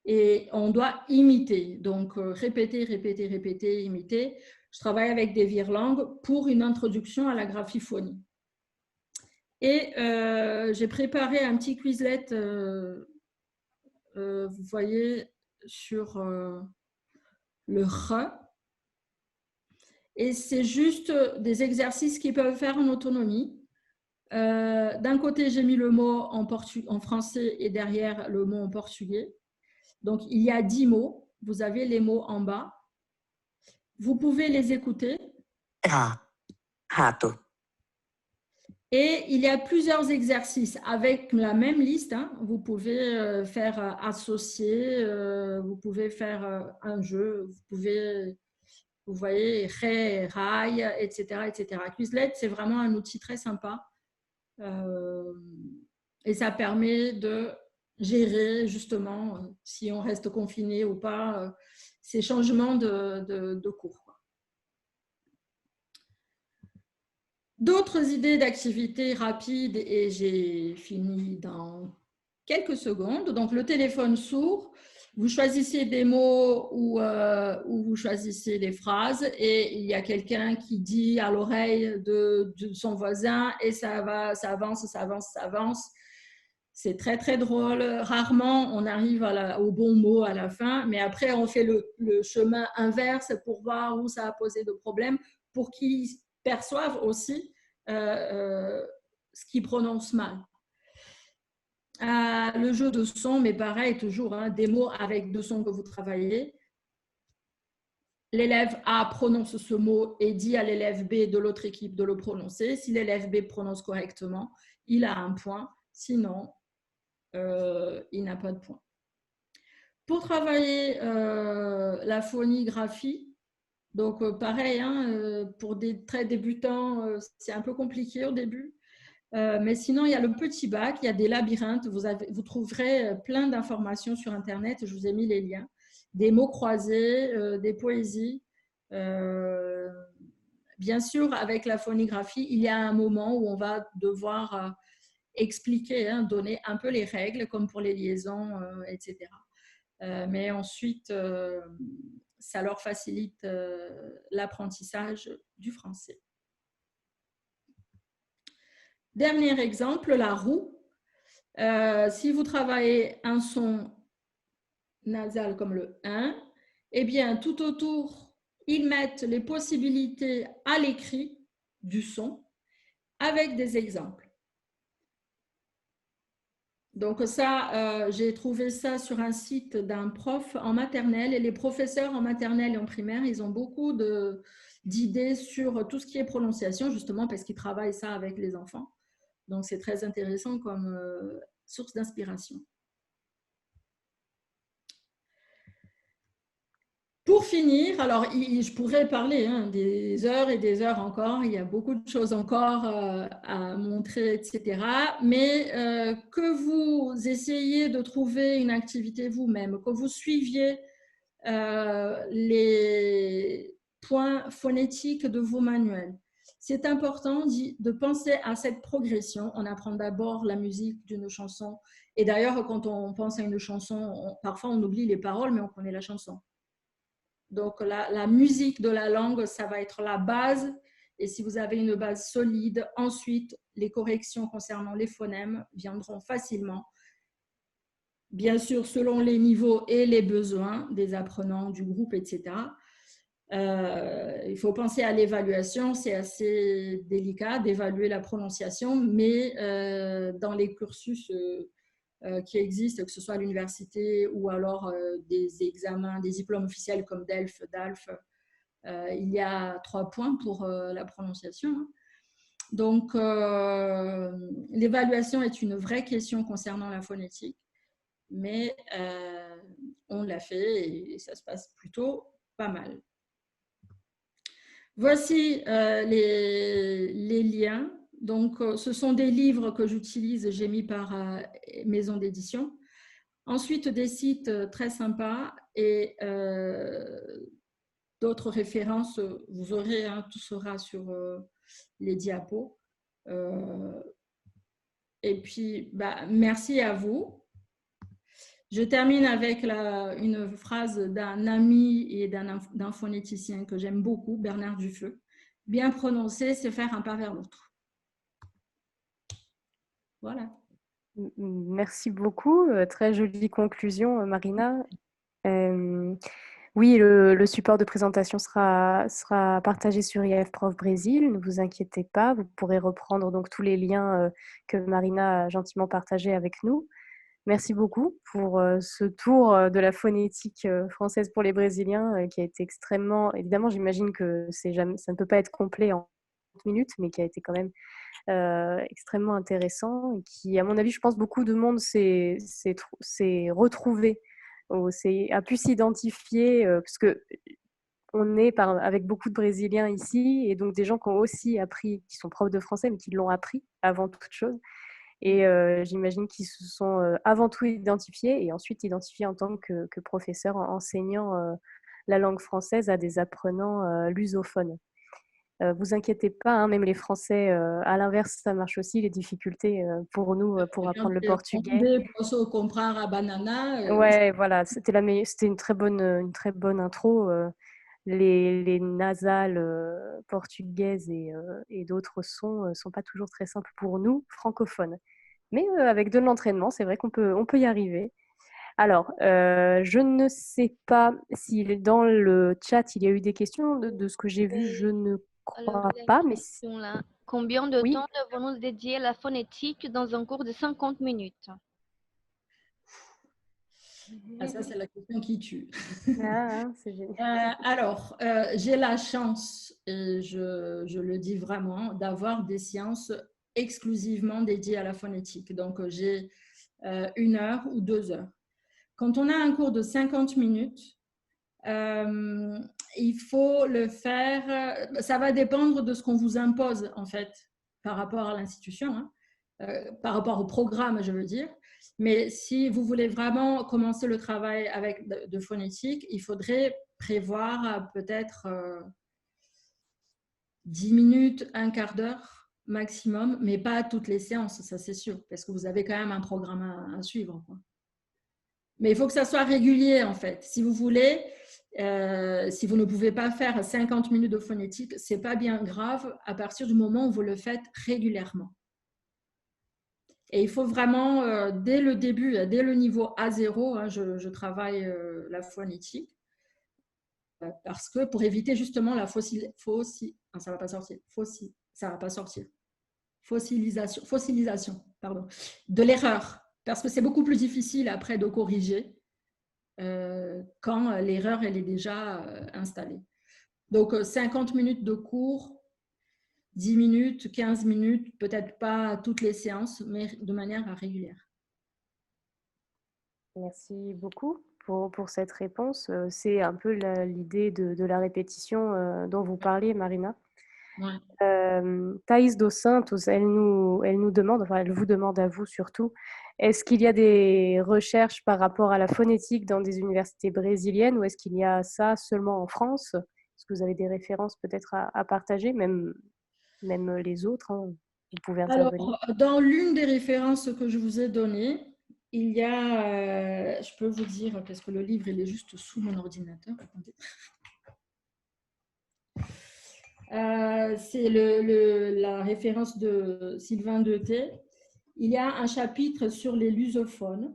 et on doit imiter. Donc, répéter, répéter, répéter, imiter. Je travaille avec des virelangues pour une introduction à la graphiphonie. Et j'ai préparé un petit Quizlet, vous voyez, sur le re. Et c'est juste des exercices qu'ils peuvent faire en autonomie. D'un côté, j'ai mis le mot en français et derrière le mot en portugais. Donc, il y a 10 mots. Vous avez les mots en bas. Vous pouvez les écouter. Rato. Et il y a plusieurs exercices avec la même liste. Hein. Vous pouvez faire associer, vous pouvez faire un jeu, vous pouvez, vous voyez, ré, rail, etc., etc. Quizlet, c'est vraiment un outil très sympa. Et ça permet de gérer justement si on reste confiné ou pas, ces changements de cours. D'autres idées d'activités rapides et j'ai fini dans quelques secondes. Donc, le téléphone sourd, vous choisissez des mots ou vous choisissez des phrases et il y a quelqu'un qui dit à l'oreille de son voisin et ça avance, ça avance, ça avance. C'est très, très drôle. Rarement, on arrive au bon mot à la fin, mais après, on fait le chemin inverse pour voir où ça a posé de problème, pour qu'ils perçoivent aussi ce qu'ils prononcent mal. Le jeu de son, mais pareil, toujours, hein, des mots avec deux sons que vous travaillez. L'élève A prononce ce mot et dit à l'élève B de l'autre équipe de le prononcer. Si l'élève B prononce correctement, il a un point. Sinon, il n'a pas de point. Pour travailler la phonigraphie, donc pareil, hein, pour des très débutants, c'est un peu compliqué au début. Mais sinon, il y a le petit bac, il y a des labyrinthes. Vous trouverez plein d'informations sur Internet. Je vous ai mis les liens. Des mots croisés, des poésies. Bien sûr, avec la phonigraphie, il y a un moment où on va devoir expliquer, hein, donner un peu les règles, comme pour les liaisons, etc. Mais ensuite, ça leur facilite l'apprentissage du français. Dernier exemple, la roue. Si vous travaillez un son nasal comme le 1, eh bien, tout autour, ils mettent les possibilités à l'écrit du son avec des exemples. Donc ça, j'ai trouvé ça sur un site d'un prof en maternelle, et les professeurs en maternelle et en primaire, ils ont beaucoup d'idées sur tout ce qui est prononciation, justement parce qu'ils travaillent ça avec les enfants. Donc c'est très intéressant comme source d'inspiration. Pour finir, alors je pourrais parler des heures et des heures encore, il y a beaucoup de choses encore à montrer, etc. Mais que vous essayiez de trouver une activité vous-même, que vous suiviez les points phonétiques de vos manuels. C'est important de penser à cette progression. On apprend d'abord la musique d'une chanson. Et d'ailleurs, quand on pense à une chanson, parfois on oublie les paroles, mais on connaît la chanson. Donc, la musique de la langue, ça va être la base. Et si vous avez une base solide, ensuite, les corrections concernant les phonèmes viendront facilement. Bien sûr, selon les niveaux et les besoins des apprenants, du groupe, etc. Il faut penser à l'évaluation. C'est assez délicat d'évaluer la prononciation, mais dans les cursus qui existent, que ce soit à l'université ou alors des examens, des diplômes officiels comme DELF, DALF, il y a 3 points pour la prononciation. Donc, l'évaluation est une vraie question concernant la phonétique, mais on l'a fait et ça se passe plutôt pas mal. Voici les liens. Donc, ce sont des livres que j'utilise, j'ai mis par maison d'édition. Ensuite, des sites très sympas et d'autres références, vous aurez, tout sera sur les diapos. Et puis, merci à vous. Je termine avec une phrase d'un ami et d'un phonéticien que j'aime beaucoup, Bernard Dufeu. Bien prononcer, c'est faire un pas vers l'autre. Voilà. Merci beaucoup. Très jolie conclusion, Marina. Oui, le support de présentation sera partagé sur IF Prof Brésil. Ne vous inquiétez pas, vous pourrez reprendre donc tous les liens que Marina a gentiment partagés avec nous. Merci beaucoup pour ce tour de la phonétique française pour les Brésiliens qui a été extrêmement… Évidemment, j'imagine que ça ne peut pas être complet en 30 minutes, mais qui a été quand même extrêmement intéressant et qui, à mon avis, je pense beaucoup de monde s'est retrouvé, a pu s'identifier parce que on est avec beaucoup de Brésiliens ici et donc des gens qui ont aussi appris, qui sont profs de français, mais qui l'ont appris avant toute chose. Et j'imagine qu'ils se sont avant tout identifiés et ensuite identifiés en tant que professeurs enseignant la langue française à des apprenants lusophones. Vous inquiétez pas, même les Français, à l'inverse, ça marche aussi, les difficultés pour nous, pour apprendre le portugais. Posso comprar a banana. Ouais, voilà, c'était une très bonne intro. Les nasales portugaises et d'autres sons sont pas toujours très simples pour nous, francophones. Mais avec de l'entraînement, c'est vrai qu'on peut y arriver. Alors, je ne sais pas si dans le chat, il y a eu des questions de ce que j'ai vu, je ne crois pas. Mais là. Combien de oui. temps devons-nous dédier à la phonétique dans un cours de 50 minutes? Ça, c'est la question qui tue. C'est génial. Alors, j'ai la chance, et je le dis vraiment, d'avoir des séances exclusivement dédiées à la phonétique. Donc, j'ai 1 heure ou 2 heures. Quand on a un cours de 50 minutes, il faut le faire, ça va dépendre de ce qu'on vous impose en fait par rapport à l'institution, par rapport au programme, je veux dire. Mais si vous voulez vraiment commencer le travail avec de phonétique, il faudrait prévoir peut-être 10 minutes, un quart d'heure maximum, mais pas toutes les séances, ça c'est sûr, parce que vous avez quand même un programme à suivre, quoi. Mais il faut que ça soit régulier en fait. Si vous voulez, si vous ne pouvez pas faire 50 minutes de phonétique, ce n'est pas bien grave à partir du moment où vous le faites régulièrement. Et il faut vraiment, dès le début, dès le niveau A0, hein, je travaille la phonétique, parce que pour éviter justement la ça va pas sortir, ça va pas sortir, fossilisation, pardon, de l'erreur, parce que c'est beaucoup plus difficile après de corriger quand l'erreur elle est déjà installée. Donc 50 minutes de cours, 10 minutes, 15 minutes, peut-être pas toutes les séances, mais de manière régulière. Merci beaucoup pour cette réponse. C'est un peu l'idée de la répétition dont vous parliez, Marina. Ouais. Thaïs Dos Santos, elle nous demande, enfin elle vous demande à vous surtout, est-ce qu'il y a des recherches par rapport à la phonétique dans des universités brésiliennes ou est-ce qu'il y a ça seulement en France? Est-ce que vous avez des références peut-être à partager, même les autres, hein, vous pouvez intervenir. Alors, dans l'une des références que je vous ai données, il y a, je peux vous dire, parce que le livre il est juste sous mon ordinateur. Attendez. C'est la référence de Sylvain Deutet. Il y a un chapitre sur les lusophones.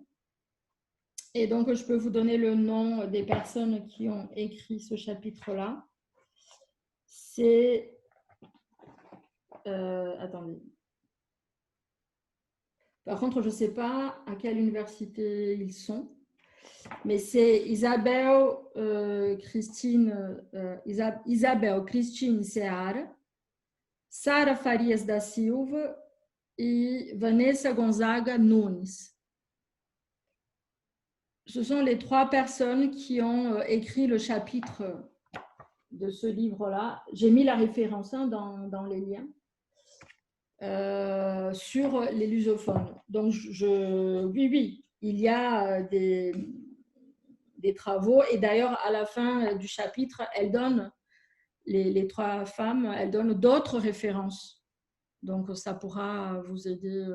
Et donc, je peux vous donner le nom des personnes qui ont écrit ce chapitre-là. C'est... attendez. Par contre, je ne sais pas à quelle université ils sont. Mais c'est Isabel Christine Seara, Sara Farias da Silva et Vanessa Gonzaga Nunes. Ce sont les 3 personnes qui ont écrit le chapitre de ce livre-là. J'ai mis la référence dans les liens sur les lusophones. Donc, oui, il y a des travaux. Et d'ailleurs, à la fin du chapitre, elle donne, les 3 femmes, elles donnent d'autres références. Donc, ça pourra vous aider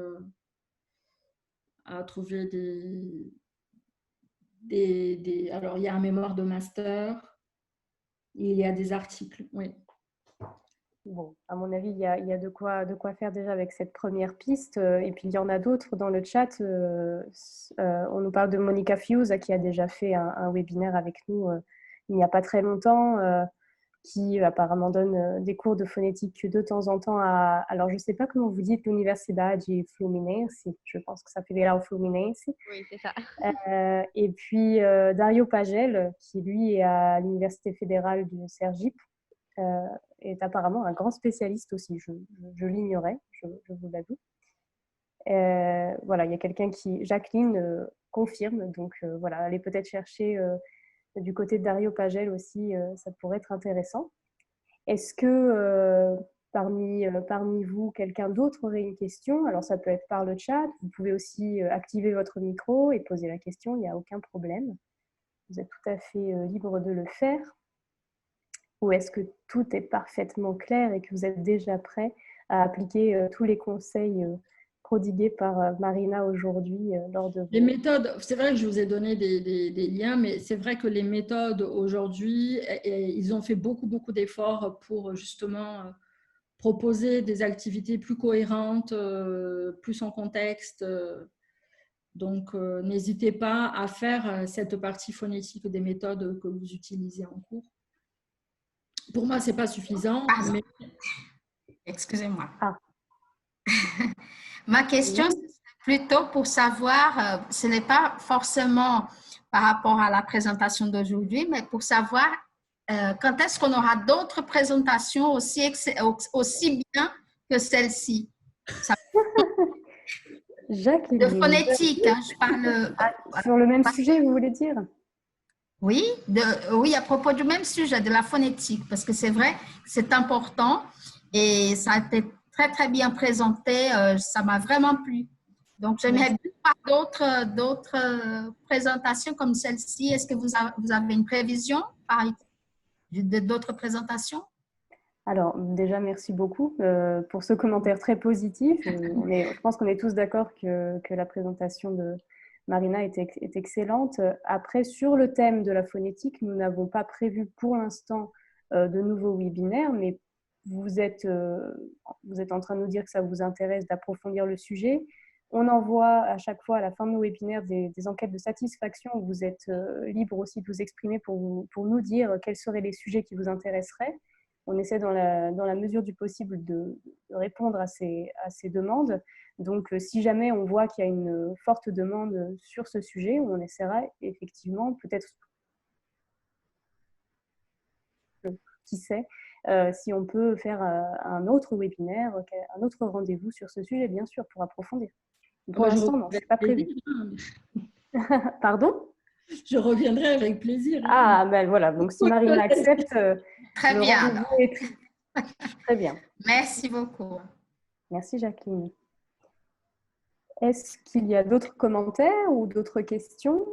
à trouver alors, il y a un mémoire de master, il y a des articles, oui. Bon, à mon avis, il y a de quoi faire déjà avec cette première piste. Et puis, il y en a d'autres dans le chat. On nous parle de Monica Fiuza qui a déjà fait un webinaire avec nous il n'y a pas très longtemps, qui apparemment donne des cours de phonétique de temps en temps à... Alors, je ne sais pas comment vous dites l'Universidade Fluminense. Je pense que ça fait Federal Fluminense. Oui, c'est ça. Et puis, Dario Pagel, qui lui est à l'Université fédérale du Sergipe. Est apparemment un grand spécialiste aussi, je l'ignorais, je vous l'avoue. Voilà, il y a quelqu'un qui, Jacqueline, confirme, donc voilà, allez peut-être chercher du côté de Dario Pagel aussi, ça pourrait être intéressant. Est-ce que parmi vous, quelqu'un d'autre aurait une question? Alors ça peut être par le chat, vous pouvez aussi activer votre micro et poser la question, il n'y a aucun problème. Vous êtes tout à fait libre de le faire. Ou est-ce que tout est parfaitement clair et que vous êtes déjà prêt à appliquer tous les conseils prodigués par Marina aujourd'hui lors de Les méthodes, c'est vrai que je vous ai donné des liens, mais c'est vrai que les méthodes aujourd'hui, ils ont fait beaucoup d'efforts pour justement proposer des activités plus cohérentes, plus en contexte. Donc, n'hésitez pas à faire cette partie phonétique des méthodes que vous utilisez en cours. Pour moi, ce n'est pas suffisant. Mais... Excusez-moi. Ah. Ma question, c'est plutôt pour savoir, ce n'est pas forcément par rapport à la présentation d'aujourd'hui, mais pour savoir quand est-ce qu'on aura d'autres présentations aussi bien que celle-ci. Jacqueline. De phonétique, hein, je parle. Sur le même sujet, vous voulez dire? Oui, oui, à propos du même sujet, de la phonétique, parce que c'est vrai, c'est important et ça a été très bien présenté, ça m'a vraiment plu. Donc, j'aimerais bien voir d'autres présentations comme celle-ci. Est-ce que vous avez une prévision d'autres présentations? Alors, déjà, merci beaucoup pour ce commentaire très positif. Je pense qu'on est tous d'accord que la présentation de Marina est excellente. Après, sur le thème de la phonétique, nous n'avons pas prévu pour l'instant de nouveaux webinaires, mais vous êtes en train de nous dire que ça vous intéresse d'approfondir le sujet. On envoie à chaque fois à la fin de nos webinaires des enquêtes de satisfaction où vous êtes libre aussi de vous exprimer pour nous dire quels seraient les sujets qui vous intéresseraient. On essaie dans la mesure du possible de répondre à ces demandes. Donc, si jamais on voit qu'il y a une forte demande sur ce sujet, on essaiera effectivement, peut-être, qui sait, si on peut faire un autre webinaire, un autre rendez-vous sur ce sujet, bien sûr, pour approfondir. Pour l'instant, non, ce n'est pas prévu. Pardon? Je reviendrai avec plaisir. Ah, ben voilà, donc si Marine accepte, Très le bien. rendez-vous est pris. Très bien. Merci beaucoup. Merci Jacqueline. Est-ce qu'il y a d'autres commentaires ou d'autres questions?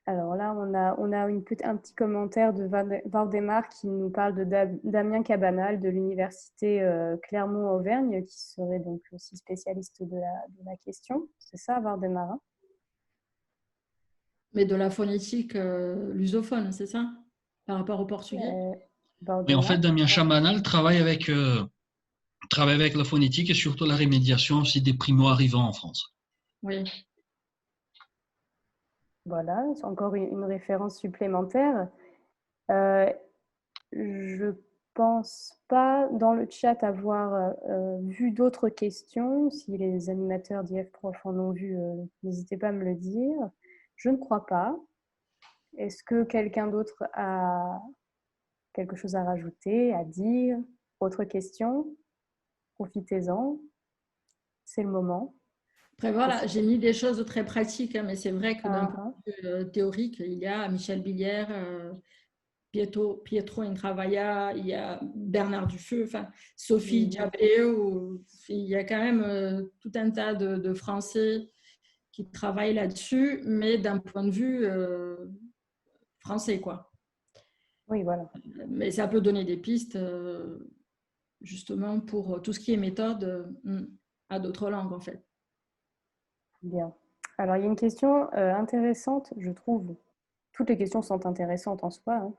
Alors là, on a un petit commentaire de Valdemar qui nous parle de Damien Cabanal de l'université Clermont-Auvergne, qui serait donc aussi spécialiste de la question. C'est ça, Valdemar, hein? Mais de la phonétique lusophone, c'est ça? Par rapport au portugais? Mais en fait, Damien Cabanal travaille avec la phonétique et surtout la rémédiation aussi des primo-arrivants en France. Oui. Voilà, c'est encore une référence supplémentaire. Je pense pas dans le chat avoir vu d'autres questions. Si les animateurs d'IF Prof en ont vu, n'hésitez pas à me le dire. Je ne crois pas. Est-ce que quelqu'un d'autre a quelque chose à rajouter, à dire? Autre question? Profitez-en. C'est le moment. Après, voilà, j'ai mis des choses très pratiques, hein, mais c'est vrai que d'un point de vue théorique, il y a Michel Billière, Pietro Intravaya, il y a Bernard Dufeu, enfin, Sophie Diableo, il y a quand même tout un tas de Français qui travaillent là-dessus, mais d'un point de vue français, quoi. Oui, voilà. Mais ça peut donner des pistes, justement, pour tout ce qui est méthode à d'autres langues, en fait. Bien. Alors, il y a une question intéressante, je trouve. Toutes les questions sont intéressantes en soi, hein.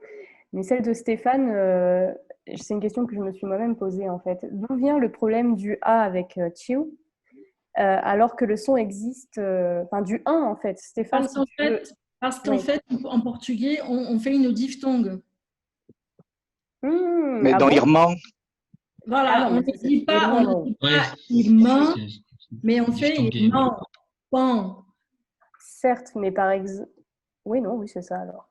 Mais celle de Stéphane, c'est une question que je me suis moi-même posée, en fait. D'où vient le problème du A avec Chiu, alors que le son existe, enfin du 1, en fait. Stéphane, parce qu'en fait, en portugais, on fait une diphtongue. Mais dans l'irman. Voilà, on ne dit pas irmã, mais on fait irmão, pan. Certes, mais par exemple... Oui, non, oui, c'est ça alors.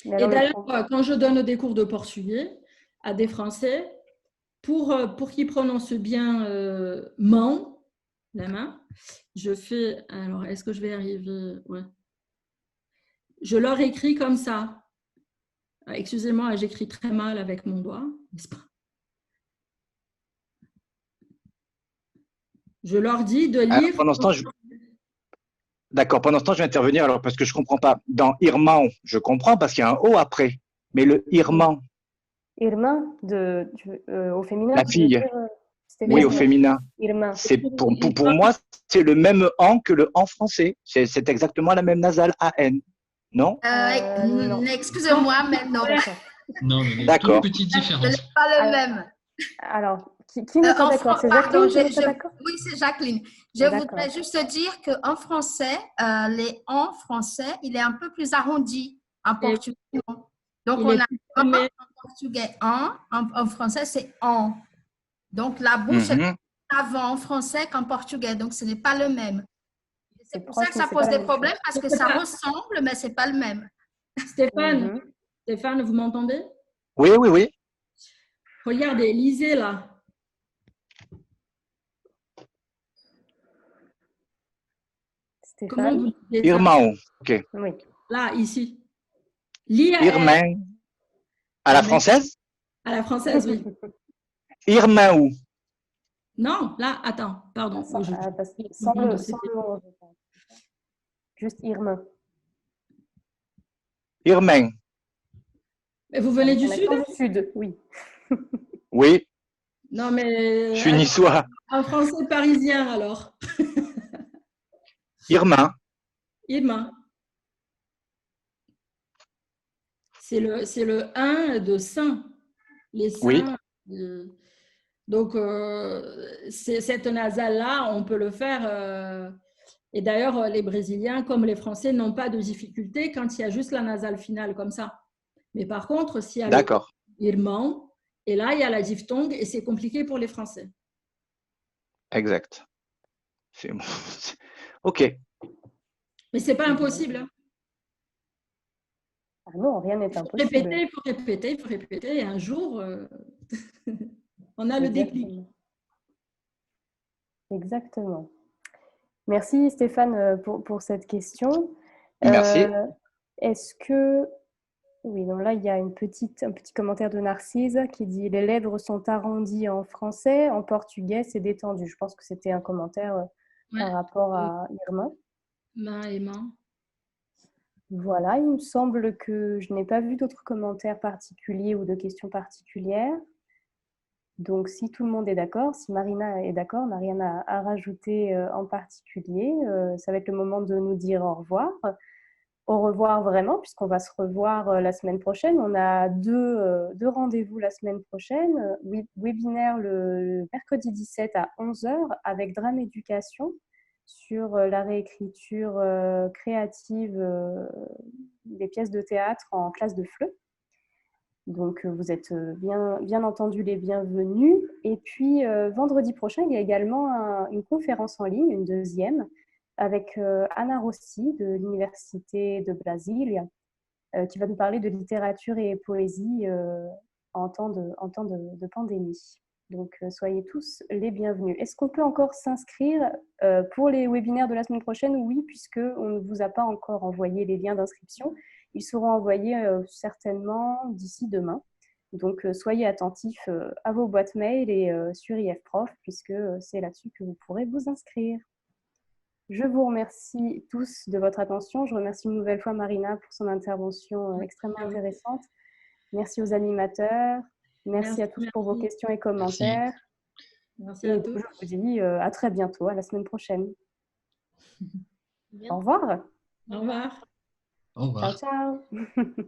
Et d'ailleurs, quand je donne des cours de portugais à des Français, pour qu'ils prononcent bien man, la main, je fais... Alors, est-ce que je vais arriver? Ouais. Je leur écris comme ça. Excusez-moi, j'écris très mal avec mon doigt, n'est-ce pas? Je leur dis de lire... Alors, pendant ce temps, D'accord, pendant ce temps, je vais intervenir alors parce que je ne comprends pas. Dans irmão, je comprends parce qu'il y a un O après, mais le irmão. Irmã, au féminin. La fille. Oui, au féminin. Pour moi, c'est le même an que le en français. C'est exactement la même nasale AN. Non, excusez-moi, mais non. Non, mais d'accord. Petite différence. Ce n'est pas le même. Alors, qui n'est pas d'accord? C'est Jacqueline qui n'est pas d'accord? Oui, c'est Jacqueline. Je voudrais juste dire qu'en français, les en français, il est un peu plus arrondi. En portugais, non. Donc, on a en portugais en français, c'est en. Donc, la bouche est avant en français qu'en portugais. Donc, ce n'est pas le même. C'est pour ça que ça pose des problèmes parce que ça ressemble, mais ce n'est pas le même. Stéphane, vous m'entendez? Oui, oui, oui. Regardez, lisez là. Stéphane. Irmão, ok. Oui. Là, ici. Lire. Irmão. À la française? À la française, oui. Irmão. Non, là, attends, pardon. Sans le on, je pense. Juste Irma. Irmão. Mais vous venez du sud? Du sud, oui. Oui. Non, mais... Je suis niçois. En français parisien, alors. Irma. Irma. C'est le 1 de saint. Les saints. Oui. Donc, cette nasale-là, on peut le faire. Et d'ailleurs, les Brésiliens, comme les Français, n'ont pas de difficulté quand il y a juste la nasale finale comme ça. Mais par contre, s'il y a le irmão, et là, il y a la diphtongue, et c'est compliqué pour les Français. Exact. OK. Mais ce n'est pas impossible. Hein. Ah non, rien n'est impossible. Il faut répéter, et un jour, on a le déclic. Exactement. Merci Stéphane pour cette question. Merci. Est-ce que... Oui, donc là, il y a un petit commentaire de Narcisse qui dit « Les lèvres sont arrondies en français, en portugais, c'est détendu ». Je pense que c'était un commentaire par rapport à Irma. Voilà, il me semble que je n'ai pas vu d'autres commentaires particuliers ou de questions particulières. Donc, si tout le monde est d'accord, si Marina est d'accord, n'a rien à rajouter en particulier, ça va être le moment de nous dire au revoir. Au revoir vraiment, puisqu'on va se revoir la semaine prochaine. On a deux rendez-vous la semaine prochaine. Webinaire le mercredi 17 à 11 h avec Drame Éducation sur la réécriture créative des pièces de théâtre en classe de FLE. Donc, vous êtes bien entendu les bienvenus. Et puis, vendredi prochain, il y a également une conférence en ligne, une deuxième, avec Anna Rossi de l'Université de Brasilia, qui va nous parler de littérature et poésie en temps de pandémie. Donc, soyez tous les bienvenus. Est-ce qu'on peut encore s'inscrire pour les webinaires de la semaine prochaine? Oui, puisqu'on ne vous a pas encore envoyé les liens d'inscription. Ils seront envoyés certainement d'ici demain. Donc, soyez attentifs à vos boîtes mail et sur IFProf, puisque c'est là-dessus que vous pourrez vous inscrire. Je vous remercie tous de votre attention. Je remercie une nouvelle fois Marina pour son intervention extrêmement intéressante. Merci aux animateurs. Merci à tous pour vos questions et commentaires. Merci à tous. Je vous dis à très bientôt, à la semaine prochaine. Au revoir. Au revoir. Au revoir. Ciao, ciao.